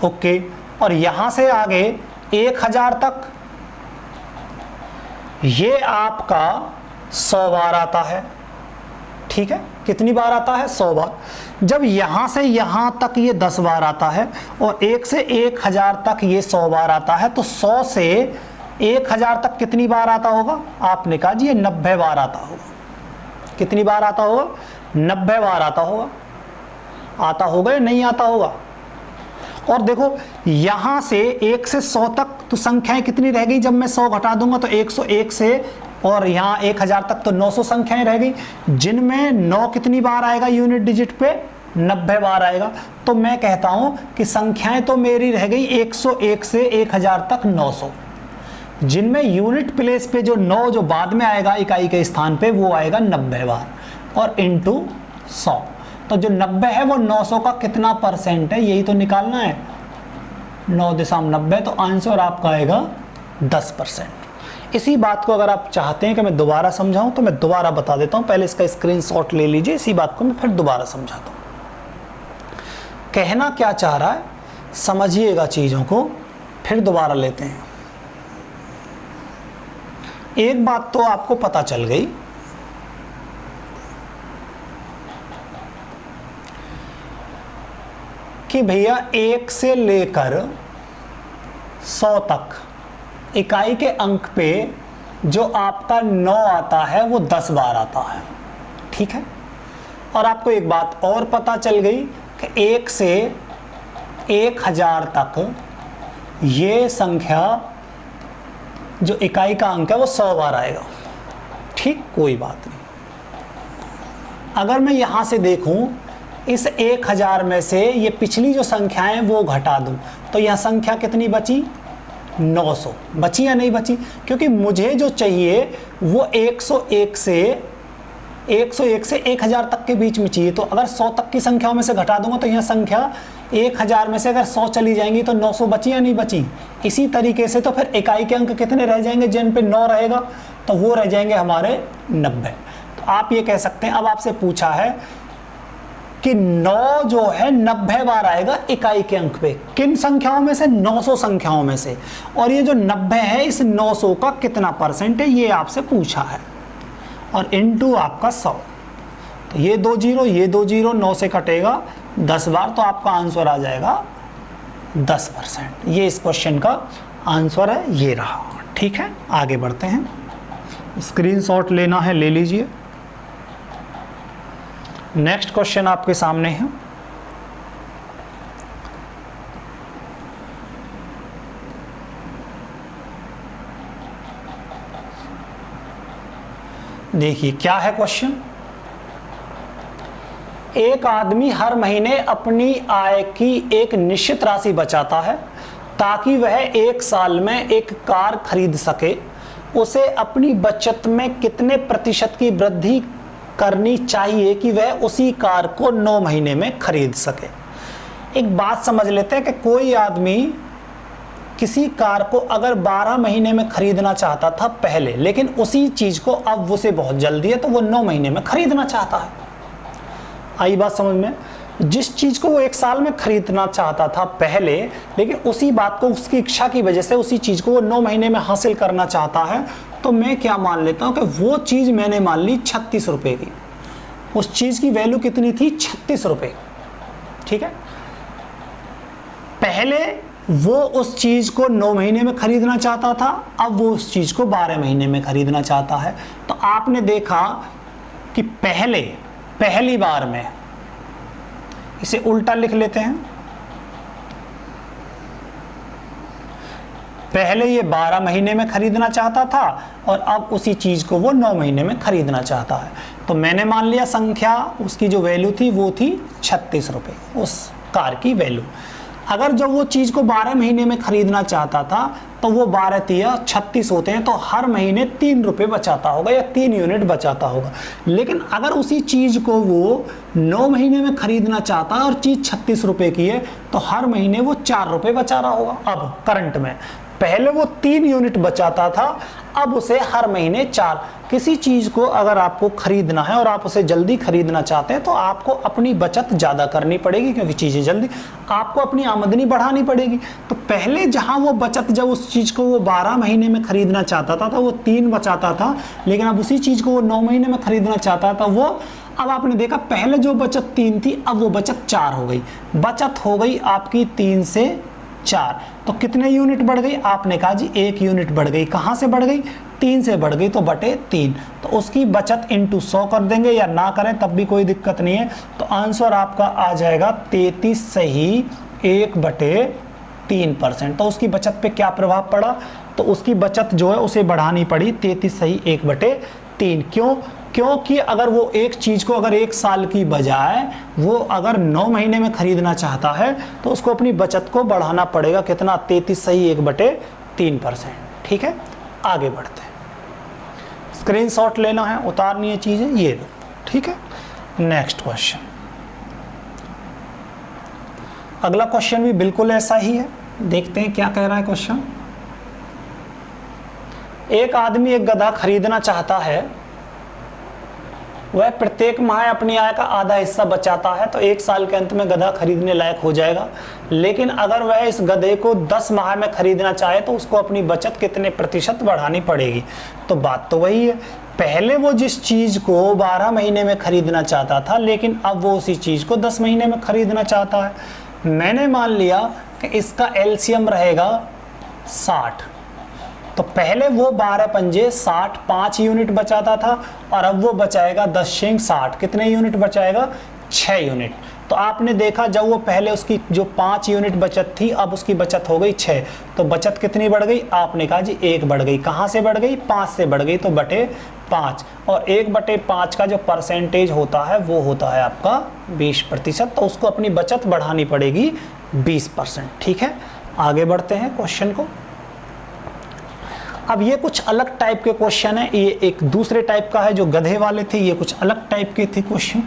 ओके। और यहां से आगे 1000 तक ये आपका 100 बार आता है। ठीक है, कितनी बार आता है? 100 बार। जब यहां से यहां तक ये 10 बार आता है और 1 से 1000 तक ये 100 बार आता है, तो 100 से 1000 तक कितनी बार आता होगा? आपने कहा जी ये 90 बार आता होगा। कितनी बार आता होगा? 90 बार आता होगा। आता होगा या नहीं आता होगा? और देखो यहां से 1 से 100 तक तो संख्याएं कितनी रह गई? जब मैं 100 घटा दूंगा तो 101 से, और यहाँ 1000 तक तो 900 संख्याएं रह गई, जिनमें 9 कितनी बार आएगा यूनिट डिजिट पे? 90 बार आएगा। तो मैं कहता हूं कि संख्याएं तो मेरी रह गई 101 से 1000 तक 900, जिनमें यूनिट प्लेस पे जो 9 जो बाद में आएगा इकाई के स्थान पे वो आएगा 90 बार, और इंटू 100। तो जो 90 है वो 900 का कितना परसेंट है, यही तो निकालना है। 9.90, तो आंसर आपका आएगा 10%। इसी बात को अगर आप चाहते हैं कि मैं दोबारा समझाऊं तो मैं दोबारा बता देता हूं। पहले इसका स्क्रीनशॉट ले लीजिए, इसी बात को मैं फिर दोबारा समझाता हूं। कहना क्या चाह रहा है समझिएगा चीज़ों को, फिर दोबारा लेते हैं। एक बात तो आपको पता चल गई कि भैया 1 से लेकर 100 तक इकाई के अंक पे जो आपका 9 आता है वो 10 बार आता है, ठीक है। और आपको एक बात और पता चल गई कि 1 से 1000 तक ये संख्या जो इकाई का अंक है वो 100 बार आएगा, ठीक, कोई बात नहीं। अगर मैं यहां से देखूं इस 1000 में से ये पिछली जो संख्याएं वो घटा दूं तो यह संख्या कितनी बची? 900 बची या नहीं बची? क्योंकि मुझे जो चाहिए वो 101 से 1000 तक के बीच में चाहिए। तो अगर 100 तक की संख्याओं में से घटा दूंगा तो यह संख्या 1000 में से अगर 100 चली जाएंगी तो 900 बची या नहीं बची? इसी तरीके से तो फिर इकाई के अंक कितने रह जाएंगे जिन पे 9 रहेगा? तो वो रह जाएंगे हमारे 90। तो आप ये कह सकते हैं, अब आपसे पूछा है कि 9 जो है 90 बार आएगा इकाई के अंक पे, किन संख्याओं में से? 900 संख्याओं में से। और ये जो 90 है इस 900 का कितना परसेंट है ये आपसे पूछा है, और इनटू आपका 100। तो ये 2 जीरो, ये 2 जीरो, 9 से कटेगा 10 बार, तो आपका आंसर आ जाएगा 10%। ये इस क्वेश्चन का आंसर है, ये रहा, ठीक है। आगे बढ़ते हैं, स्क्रीनशॉट लेना है ले लीजिए। नेक्स्ट क्वेश्चन आपके सामने है, देखिए क्या है क्वेश्चन। एक आदमी हर महीने अपनी आय की एक निश्चित राशि बचाता है ताकि वह 1 साल में एक कार खरीद सके। उसे अपनी बचत में कितने प्रतिशत की वृद्धि करनी चाहिए कि वह उसी कार को 9 महीने में खरीद सके? एक बात समझ लेते हैं कि कोई आदमी किसी कार को अगर 12 महीने में खरीदना चाहता था पहले, लेकिन उसी चीज को अब उसे बहुत जल्दी है तो वो 9 महीने में खरीदना चाहता है। आई बात समझ में? जिस चीज को वो 1 साल में खरीदना चाहता था पहले, लेकिन उसी बात को उसकी इच्छा की वजह से उसी चीज को वो 9 महीने में हासिल करना चाहता है, तो मैं क्या मान लेता हूं कि वो चीज मैंने मान ली 36 रुपए की। उस चीज की वैल्यू कितनी थी? 36 रुपए, ठीक है। पहले वो उस चीज को 9 महीने में खरीदना चाहता था, अब वो उस चीज को 12 महीने में खरीदना चाहता है। तो आपने देखा कि पहली बार में इसे उल्टा लिख लेते हैं। पहले ये 12 महीने में खरीदना चाहता था और अब उसी चीज को वो 9 महीने में खरीदना चाहता है। तो मैंने मान लिया संख्या, उसकी जो वैल्यू थी वो थी 36 रुपए, उस कार की वैल्यू। अगर जब वो चीज को 12 महीने में खरीदना चाहता था तो वो 12 तिया 36 होते हैं, तो हर महीने 3 रुपए बचाता होगा या 3 यूनिट बचाता होगा। लेकिन अगर उसी चीज को वो 9 महीने में खरीदना चाहता है और चीज 36 रुपए की है तो हर महीने वो 4 रुपए बचा रहा होगा। अब करंट में पहले वो 3 यूनिट बचाता था, अब उसे हर महीने 4। किसी चीज को अगर आपको खरीदना है और आप उसे जल्दी खरीदना चाहते हैं तो आपको अपनी बचत ज्यादा करनी पड़ेगी, क्योंकि चीजें जल्दी, आपको अपनी आमदनी बढ़ानी पड़ेगी। तो पहले जहां वो बचत, जब उस चीज को वो 12 महीने में खरीदना चाहता था तो वो 3 बचाता था, लेकिन अब उसी चीज को वो 9 महीने में खरीदना चाहता था वो, अब आपने देखा पहले जो बचत 3 थी अब वो बचत 4 हो गई। बचत हो गई आपकी 3 से 4, तो कितने यूनिट बढ़ गई? आपने कहा जी 1 यूनिट बढ़ गई। कहां से बढ़ गई? 3 से बढ़ गई, तो बटे 3। तो उसकी बचत इंटू 100 कर देंगे, या ना करें तब भी कोई दिक्कत नहीं है। तो आंसर आपका आ जाएगा 33 सही 1/3%। तो उसकी बचत पे क्या प्रभाव पड़ा? तो उसकी बचत जो है उसे बढ़ानी पड़ी 33 सही 1/3। क्यों? क्योंकि अगर वो एक चीज को अगर 1 साल की बजाय वो अगर 9 महीने में खरीदना चाहता है तो उसको अपनी बचत को बढ़ाना पड़ेगा। कितना? 33 सही 1/3%। ठीक है, आगे बढ़ते हैं। स्क्रीनशॉट लेना है, उतारनी है चीजें, ये लो। ठीक है, नेक्स्ट क्वेश्चन। अगला क्वेश्चन भी बिल्कुल ऐसा ही है, देखते हैं क्या कह रहा है क्वेश्चन। एक आदमी एक गधा खरीदना चाहता है, वह प्रत्येक माह अपनी आय का आधा हिस्सा बचाता है तो 1 साल के अंत में गधा खरीदने लायक हो जाएगा। लेकिन अगर वह इस गधे को 10 माह में खरीदना चाहे तो उसको अपनी बचत कितने प्रतिशत बढ़ानी पड़ेगी। तो बात तो वही है, पहले वो जिस चीज को 12 महीने में खरीदना चाहता था, लेकिन अब वो उसी चीज को 10 महीने में खरीदना चाहता है। मैंने मान लिया कि इसका एलसीएम रहेगा 60, तो पहले वो 12 पंजे 60 5 यूनिट बचाता था, और अब वो बचाएगा 10 शेंग 60, कितने यूनिट बचाएगा? 6 यूनिट। तो आपने देखा जब वो पहले उसकी जो 5 यूनिट बचत थी, अब उसकी बचत हो गई 6, तो बचत कितनी बढ़ गई? आपने कहा जी 1 बढ़ गई। कहाँ से बढ़ गई? 5 से बढ़ गई, तो बटे 5, और 1/5 का जो परसेंटेज होता है वो होता है आपका 20%, तो उसको अपनी बचत बढ़ानी पड़ेगी 20%। ठीक है, आगे बढ़ते हैं क्वेश्चन को। अब ये कुछ अलग टाइप के क्वेश्चन है, ये एक दूसरे टाइप का है, जो गधे वाले थे ये कुछ अलग टाइप के थे क्वेश्चन।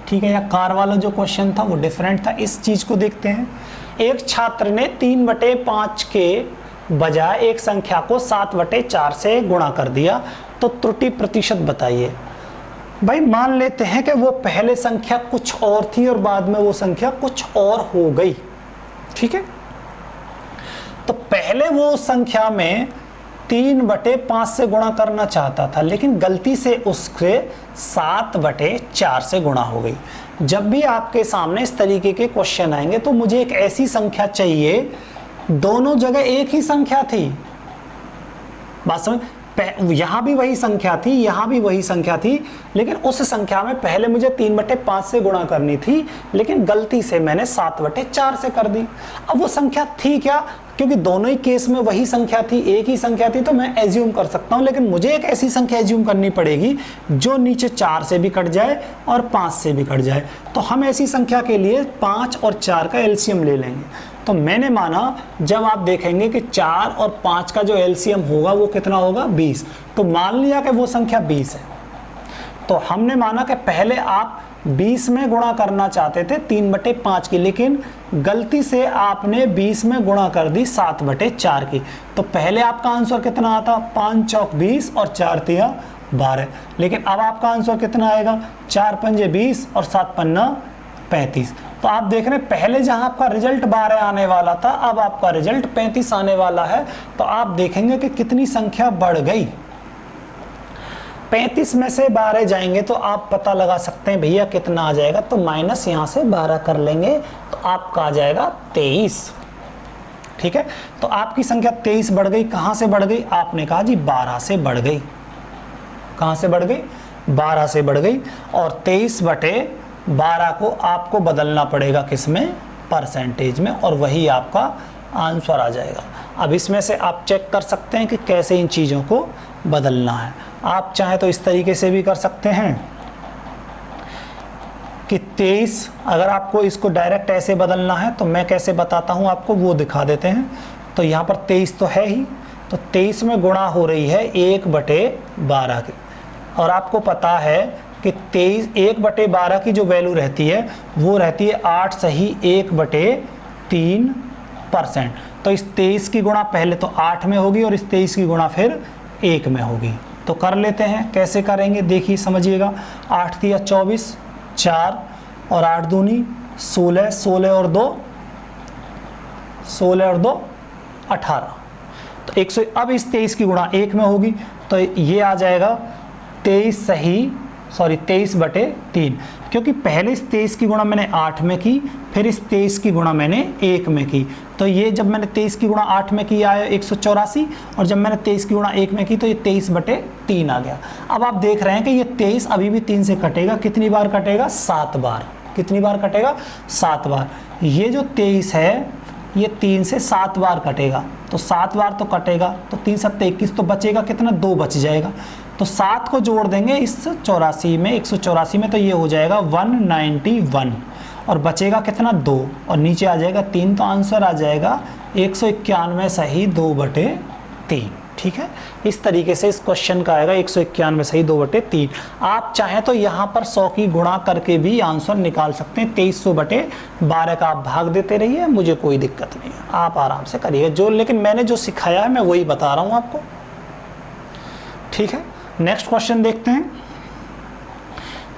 ठीक है, या कार वाला जो क्वेश्चन था वो डिफरेंट था। इस चीज को देखते हैं। एक छात्र ने 3/5 के बजाय एक संख्या को 7/4 से गुणा कर दिया, तो त्रुटि प्रतिशत बताइए। भाई मान लेते हैं कि वो पहले संख्या कुछ और थी और बाद में वो संख्या कुछ और हो गई। ठीक है, तो पहले वो उस संख्या में 3/5 से गुणा करना चाहता था, लेकिन गलती से उससे 7/4 से गुणा हो गई। जब भी आपके सामने इस तरीके के क्वेश्चन आएंगे तो मुझे एक ऐसी संख्या चाहिए, दोनों जगह एक ही संख्या थी। बात समझ, यहां भी वही संख्या थी, यहां भी वही संख्या थी, लेकिन उस संख्या में पहले मुझे 3/5 से गुणा करनी थी, लेकिन गलती से मैंने 7/4 से कर दी। अब वो संख्या थी क्या? क्योंकि दोनों ही केस में वही संख्या थी, एक ही संख्या थी, तो मैं एज्यूम कर सकता हूं, लेकिन मुझे एक ऐसी संख्या एज्यूम करनी पड़ेगी जो नीचे 4 से भी कट जाए और 5 से भी कट जाए। तो हम ऐसी संख्या के लिए 5 और 4 का एलसीएम ले लेंगे। तो मैंने माना, जब आप देखेंगे कि 4 और 5 का जो एलसीएम होगा वो कितना होगा? 20। तो मान लिया कि वो संख्या 20 है। तो हमने माना कि पहले आप 20 में गुणा करना चाहते थे 3/5 की, लेकिन गलती से आपने 20 में गुणा कर दी 7/4 की। तो पहले आपका आंसर कितना आता? 5 चौक 20 और 4 तिया 12। लेकिन अब आपका आंसर कितना आएगा? 4 पंजे 20 और 7 पन्ना 35। तो आप देख रहे हैं पहले जहां आपका रिजल्ट 12 आने वाला था, अब आपका रिजल्ट 35 आने वाला है। तो आप देखेंगे कि कितनी संख्या बढ़ गई। 35 में से 12 जाएंगे तो आप पता लगा सकते हैं भैया कितना आ जाएगा। तो माइनस यहां से 12 कर लेंगे तो आपका आ जाएगा 23। ठीक है, तो आपकी संख्या 23 बढ़ गई। कहां से बढ़ गई? आपने कहा जी 12 से बढ़ गई। कहां से बढ़ गई? 12 से बढ़ गई। और 23/12 को आपको बदलना पड़ेगा किसमें? परसेंटेज में, और वही आपका आंसर आ जाएगा। अब इसमें से आप चेक कर सकते हैं कि कैसे इन चीज़ों को बदलना है। आप चाहें तो इस तरीके से भी कर सकते हैं कि 23, अगर आपको इसको डायरेक्ट ऐसे बदलना है तो मैं कैसे बताता हूं आपको, वो दिखा देते हैं। तो यहाँ पर 23 तो है ही, तो 23 में गुणा हो रही है 1/12 की, और आपको पता है कि 1/12 की जो वैल्यू रहती है वो रहती है 8 सही 1/3%। तो इस 23 की गुणा पहले तो 8 में होगी और इस 23 की गुणा फिर 1 में होगी। तो कर लेते हैं, कैसे करेंगे देखिए समझिएगा। 8 तिया 24, 4 और 8 दूनी 16, 16 और 2 18। तो 100। अब इस 23 की गुणा 1 में होगी, तो ये आ जाएगा 23/3, क्योंकि पहले इस 23 की गुणा मैंने 8 में की, फिर इस 23 की गुणा मैंने 1 में की। तो ये जब मैंने 23 की गुणा 8 में की आया 184, और जब मैंने 23 की गुणा 1 में की तो ये 23/3 आ गया। अब आप देख रहे हैं कि ये 23 अभी भी 3 से कटेगा। कितनी बार कटेगा? 7 बार। कितनी बार कटेगा? 7 बार। ये जो 23 है ये 3 से 7 बार कटेगा, तो 7 बार तो कटेगा, तो 3 7 21, तो बचेगा कितना? 2 बच जाएगा। तो 7 को जोड़ देंगे इस 84 में, 184 में, तो ये हो जाएगा 191, और बचेगा कितना? 2, और नीचे आ जाएगा 3। तो आंसर आ जाएगा 191 सही 2/3। ठीक है, इस तरीके से इस क्वेश्चन का आएगा 191 सही 2/3। आप चाहें तो यहाँ पर 100 की गुणा करके भी आंसर निकाल सकते हैं। 2300/12 का आप भाग देते रहिए, मुझे कोई दिक्कत नहीं है, आप आराम से करिए। लेकिन मैंने जो सिखाया है मैं वही बता रहा हूँ आपको। ठीक है, नेक्स्ट क्वेश्चन देखते हैं।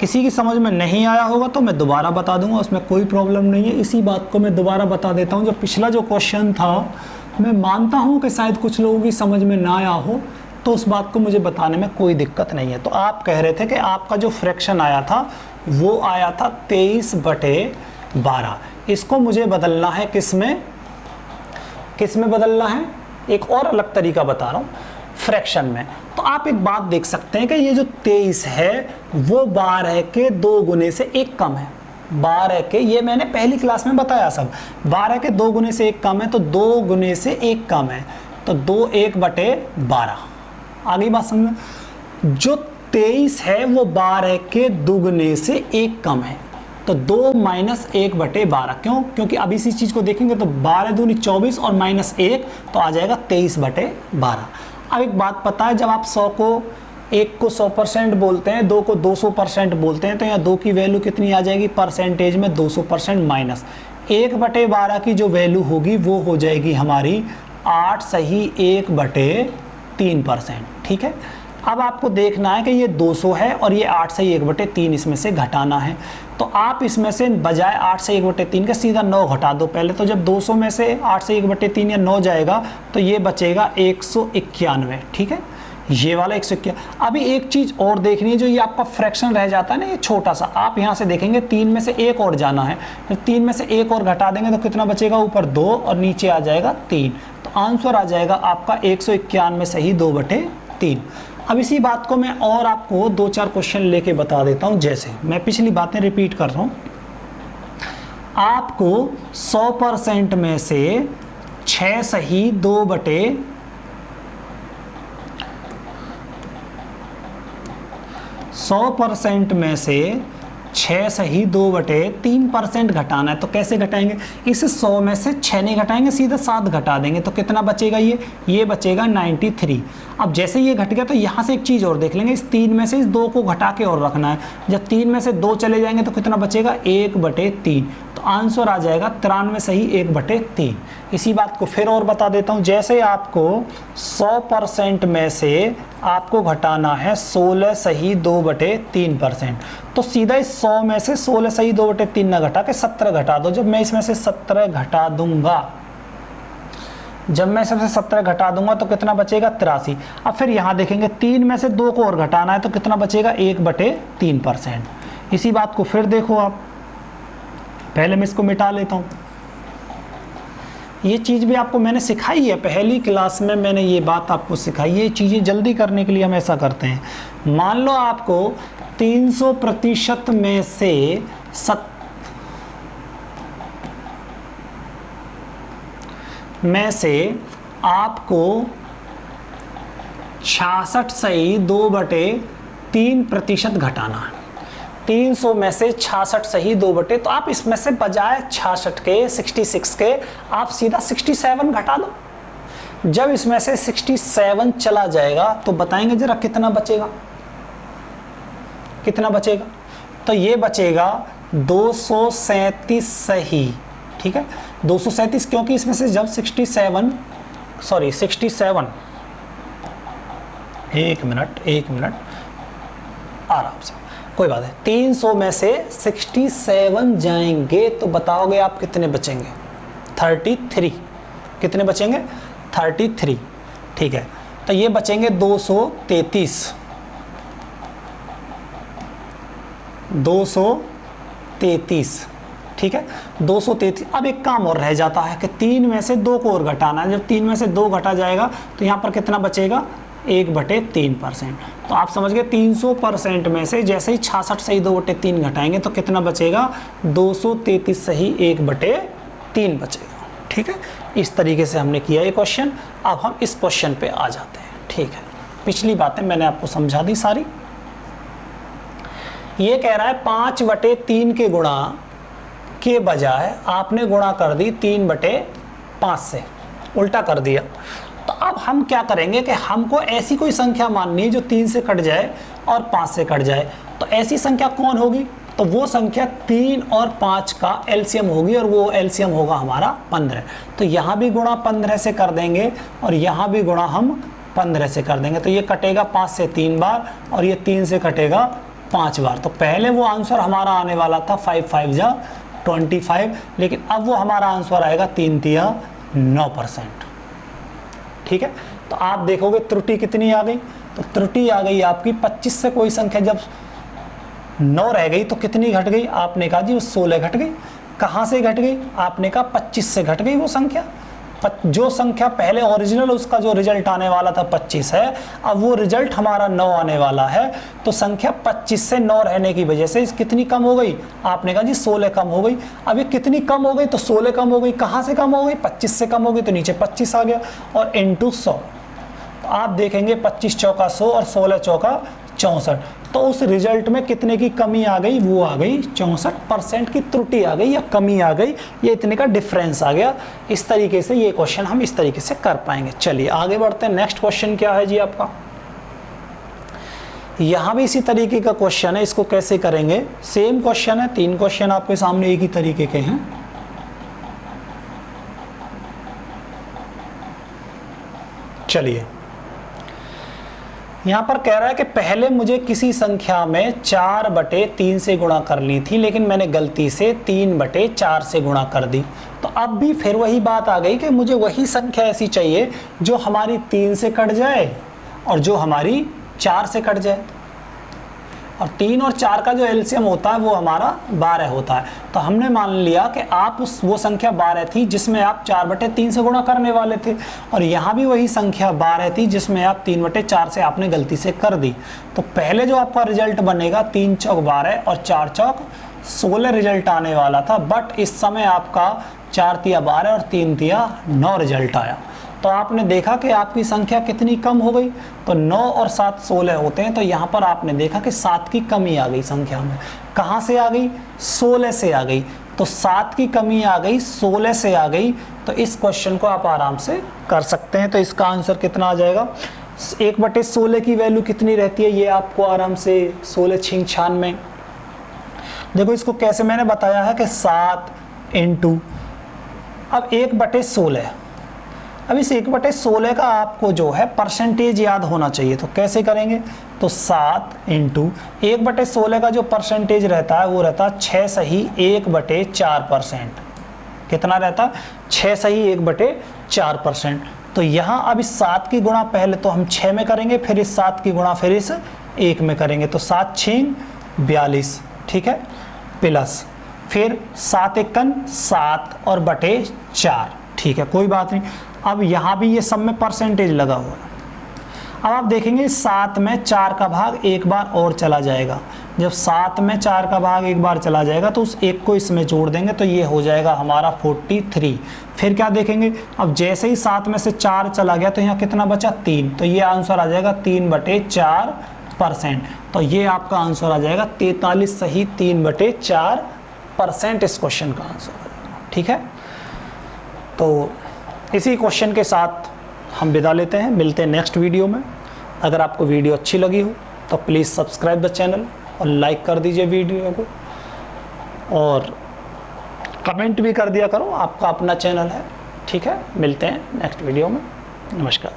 किसी की समझ में नहीं आया होगा तो मैं दोबारा बता दूंगा, उसमें कोई प्रॉब्लम नहीं है। इसी बात को मैं दोबारा बता देता हूँ। जो पिछला जो क्वेश्चन था, मैं मानता हूँ कि शायद कुछ लोगों की समझ में ना आया हो, तो उस बात को मुझे बताने में कोई दिक्कत नहीं है। तो आप कह रहे थे कि आपका जो फ्रैक्शन आया था वो आया था 23/12। इसको मुझे बदलना है किस में बदलना है, एक और अलग तरीका बता रहा हूँ, फ्रैक्शन में। तो आप एक बात देख सकते हैं कि ये जो 23 है वो 12 के 2 गुने से 1 कम है। 12 के, ये मैंने पहली क्लास में बताया सब, 12 के 2 गुने से 1 कम है, तो 2 गुने से 1 कम है, तो 2 1/12। आगे बात समझ। जो 23 है वो 12 के दुगने से 1 कम है, तो 2 - 1/12। क्यों? क्योंकि अब इसी चीज को देखेंगे तो 12 दूनी 24 और -1 तो आ जाएगा 23/12। अब एक बात पता है, जब आप 100 को 1 को 100% बोलते हैं, 2 को 200% बोलते हैं, तो यहाँ 2 की वैल्यू कितनी आ जाएगी परसेंटेज में? 200% माइनस 1/12 की जो वैल्यू होगी वो हो जाएगी हमारी 8 सही 1/3%। ठीक है। अब आपको देखना है कि ये 200 है और ये 8 सही 1/3 इसमें से घटाना है। तो आप इसमें से बजाय 8 से 1/3 का सीधा 9 घटा दो पहले। तो जब 200 में से 8 से 1/3 या 9 जाएगा तो ये बचेगा 191। ठीक है, ये वाला 191। अभी एक चीज़ और देखनी है, जो ये आपका फ्रैक्शन रह जाता है ना, ये छोटा सा, आप यहाँ से देखेंगे 3 में से 1 और जाना है, तो 3 में से 1 और घटा देंगे तो कितना बचेगा? ऊपर 2 और नीचे आ जाएगा 3। तो आंसर आ जाएगा आपका 191 सही 2/3। अब इसी बात को मैं और आपको 2-4 क्वेश्चन लेके बता देता हूं। जैसे मैं पिछली बातें रिपीट कर रहा हूं, आपको 100% में से 6 सही 100% में से 6 सही 2/3% घटाना है। तो कैसे घटाएंगे? इस 100 में से 6 नहीं घटाएंगे, सीधा 7 घटा देंगे, तो कितना बचेगा? ये बचेगा 93। अब जैसे ये घट गया तो यहाँ से एक चीज़ और देख लेंगे, इस 3 में से इस 2 को घटा के और रखना है। जब 3 में से 2 चले जाएंगे तो कितना बचेगा? 1/3। तो आंसर आ जाएगा 93 सही 1/3। इसी बात को फिर और बता देता हूँ। जैसे आपको 100% में से आपको घटाना है 16 सही 2/3%, तो सीधा इस 100 में से 16 सही 2/3 ना घटा के 17 घटा दो। जब मैं इसमें से 17 घटा दूंगा तो कितना बचेगा? 83। अब फिर यहाँ देखेंगे 3 में से 2 को और घटाना है तो कितना बचेगा? 1/3%। इसी बात को फिर देखो आप, पहले मैं इसको मिटा लेता हूँ। ये चीज़ भी आपको मैंने सिखाई है, पहली क्लास में मैंने ये बात आपको सिखाई है। ये चीज़ें जल्दी करने के लिए हम ऐसा करते हैं। मान लो आपको 300% में से आपको 66 सही 2/3% घटाना है। 300 में से 66 सही 2/3, तो आप इसमें से बजाय 66 के 66 के आप सीधा 67 घटा दो। जब इसमें से 67 चला जाएगा तो बताएंगे जरा कितना बचेगा? तो ये बचेगा 237 सही। ठीक है, 237, क्योंकि इसमें से जब 67 एक मिनट आराम से, कोई बात है। 300 में से 67 जाएंगे तो बताओगे आप कितने बचेंगे? 33। कितने बचेंगे? 33। ठीक है, तो ये बचेंगे 233। ठीक है, 233। अब एक काम और रह जाता है कि 3 में से 2 को और घटाना है। जब 3 में से 2 घटा जाएगा तो यहाँ पर कितना बचेगा? 1/3%। तो आप समझ गए 300% में से जैसे ही 66 सही 2/3 घटाएंगे तो कितना बचेगा? 233 सही 1/3 बचेगा। ठीक है, इस तरीके से हमने किया ये क्वेश्चन। अब हम इस क्वेश्चन पे आ जाते हैं। ठीक है, पिछली बातें मैंने आपको समझा दी सारी। ये कह रहा है 5/3 के गुणा के बजाय आपने गुणा कर दी 3/5 से, उल्टा कर दिया। तो अब हम क्या करेंगे कि हमको ऐसी कोई संख्या माननी है जो 3 से कट जाए और 5 से कट जाए। तो ऐसी संख्या कौन होगी? तो वो संख्या 3 और 5 का एलसीएम होगी, और वो एलसीएम होगा हमारा 15। तो यहाँ भी गुणा 15 से कर देंगे और यहाँ भी गुणा हम 15 से कर देंगे। तो ये कटेगा 5 से 3 बार और ये 3 से कटेगा 5 बार। तो पहले वो आंसर हमारा आने वाला था 5 5 जा 25, लेकिन अब वो हमारा आंसर आएगा 3 तिया 9%। ठीक है, तो आप देखोगे त्रुटि कितनी आ गई, तो त्रुटि आ गई आपकी 25 से कोई संख्या जब 9 रह गई तो कितनी घट गई, आपने कहा जी वो 16 घट गई। कहाँ से घट गई, आपने कहा 25 से घट गई वो संख्या। जो संख्या पहले ओरिजिनल उसका जो रिजल्ट आने वाला था 25 है, अब वो रिजल्ट हमारा 9 आने वाला है, तो संख्या 25 से 9 रहने की वजह से कितनी कम हो गई, आपने कहा जी 16 कम हो गई। अब ये कितनी कम हो गई, तो 16 कम हो गई। कहाँ से कम हो गई, 25 से कम हो गई, तो नीचे 25 आ गया और इनटू 100। तो आप देखेंगे 25 चौका 100 और 16 चौका 64, तो उस रिजल्ट में कितने की कमी आ गई, वो आ गई 64% की त्रुटि आ गई या कमी आ गई, ये इतने का डिफरेंस आ गया। इस तरीके से ये क्वेश्चन हम इस तरीके से कर पाएंगे। चलिए आगे बढ़ते हैं। नेक्स्ट क्वेश्चन क्या है जी आपका, यहां भी इसी तरीके का क्वेश्चन है। इसको कैसे करेंगे, सेम क्वेश्चन है, 3 क्वेश्चन आपके सामने एक ही तरीके के हैं। चलिए यहाँ पर कह रहा है कि पहले मुझे किसी संख्या में 4/3 से गुणा करनी थी, लेकिन मैंने गलती से 3/4 से गुणा कर दी। तो अब भी फिर वही बात आ गई कि मुझे वही संख्या ऐसी चाहिए जो हमारी 3 से कट जाए और जो हमारी 4 से कट जाए। और 3 और 4 का जो एलसीएम होता है वो हमारा 12 होता है। तो हमने मान लिया कि आप वो संख्या 12 थी जिसमें आप 4/3 से गुणा करने वाले थे, और यहाँ भी वही संख्या 12 थी जिसमें आप 3/4 से आपने गलती से कर दी। तो पहले जो आपका रिजल्ट बनेगा 3 चौक 12 और 4 चौक 16 रिजल्ट आने वाला था, बट इस समय आपका 4 तिया 12 और 3 तिया 9 रिजल्ट आया। तो आपने देखा कि आपकी संख्या कितनी कम हो गई, तो 9 और 7 16 होते हैं। तो यहाँ पर आपने देखा कि 7 की कमी आ गई संख्या में। कहाँ से आ गई, 16 से आ गई। तो 7 की कमी आ गई, 16 से आ गई। तो इस क्वेश्चन को आप आराम से कर सकते हैं। तो इसका आंसर कितना आ जाएगा, 1/16 की वैल्यू कितनी रहती है, ये आपको आराम से 16 6 96। देखो इसको कैसे मैंने बताया है कि 7 इंटू, अब 1/16, अब इस 1/16 का आपको जो है परसेंटेज याद होना चाहिए। तो कैसे करेंगे, तो 7 इंटू 1/16 का जो परसेंटेज रहता है वो रहता 6 सही 1/4%। कितना रहता, 6 सही 1/4%। तो यहाँ अब इस 7 की गुणा पहले तो हम 6 में करेंगे, फिर इस 7 की गुणा फिर इस 1 में करेंगे। तो 7 6 42, ठीक है, प्लस फिर 7 1 7 और बटे 4, ठीक है, कोई बात नहीं। अब यहाँ भी ये सब में परसेंटेज लगा हुआ है। अब आप देखेंगे 7 में 4 का भाग एक बार और चला जाएगा। जब 7 में 4 का भाग एक बार चला जाएगा तो उस एक को इसमें जोड़ देंगे, तो ये हो जाएगा हमारा 43। फिर क्या देखेंगे, अब जैसे ही 7 में से 4 चला गया तो यहाँ कितना बचा, 3। तो ये आंसर आ जाएगा 3/4%। तो ये आपका आंसर आ जाएगा 43 सही 3/4% इस क्वेश्चन का आंसर आ जाएगा। ठीक है, तो इसी क्वेश्चन के साथ हम विदा लेते हैं, मिलते हैं नेक्स्ट वीडियो में। अगर आपको वीडियो अच्छी लगी हो तो प्लीज़ सब्सक्राइब द चैनल और लाइक कर दीजिए वीडियो को, और कमेंट भी कर दिया करो, आपका अपना चैनल है। ठीक है, मिलते हैं नेक्स्ट वीडियो में। नमस्कार।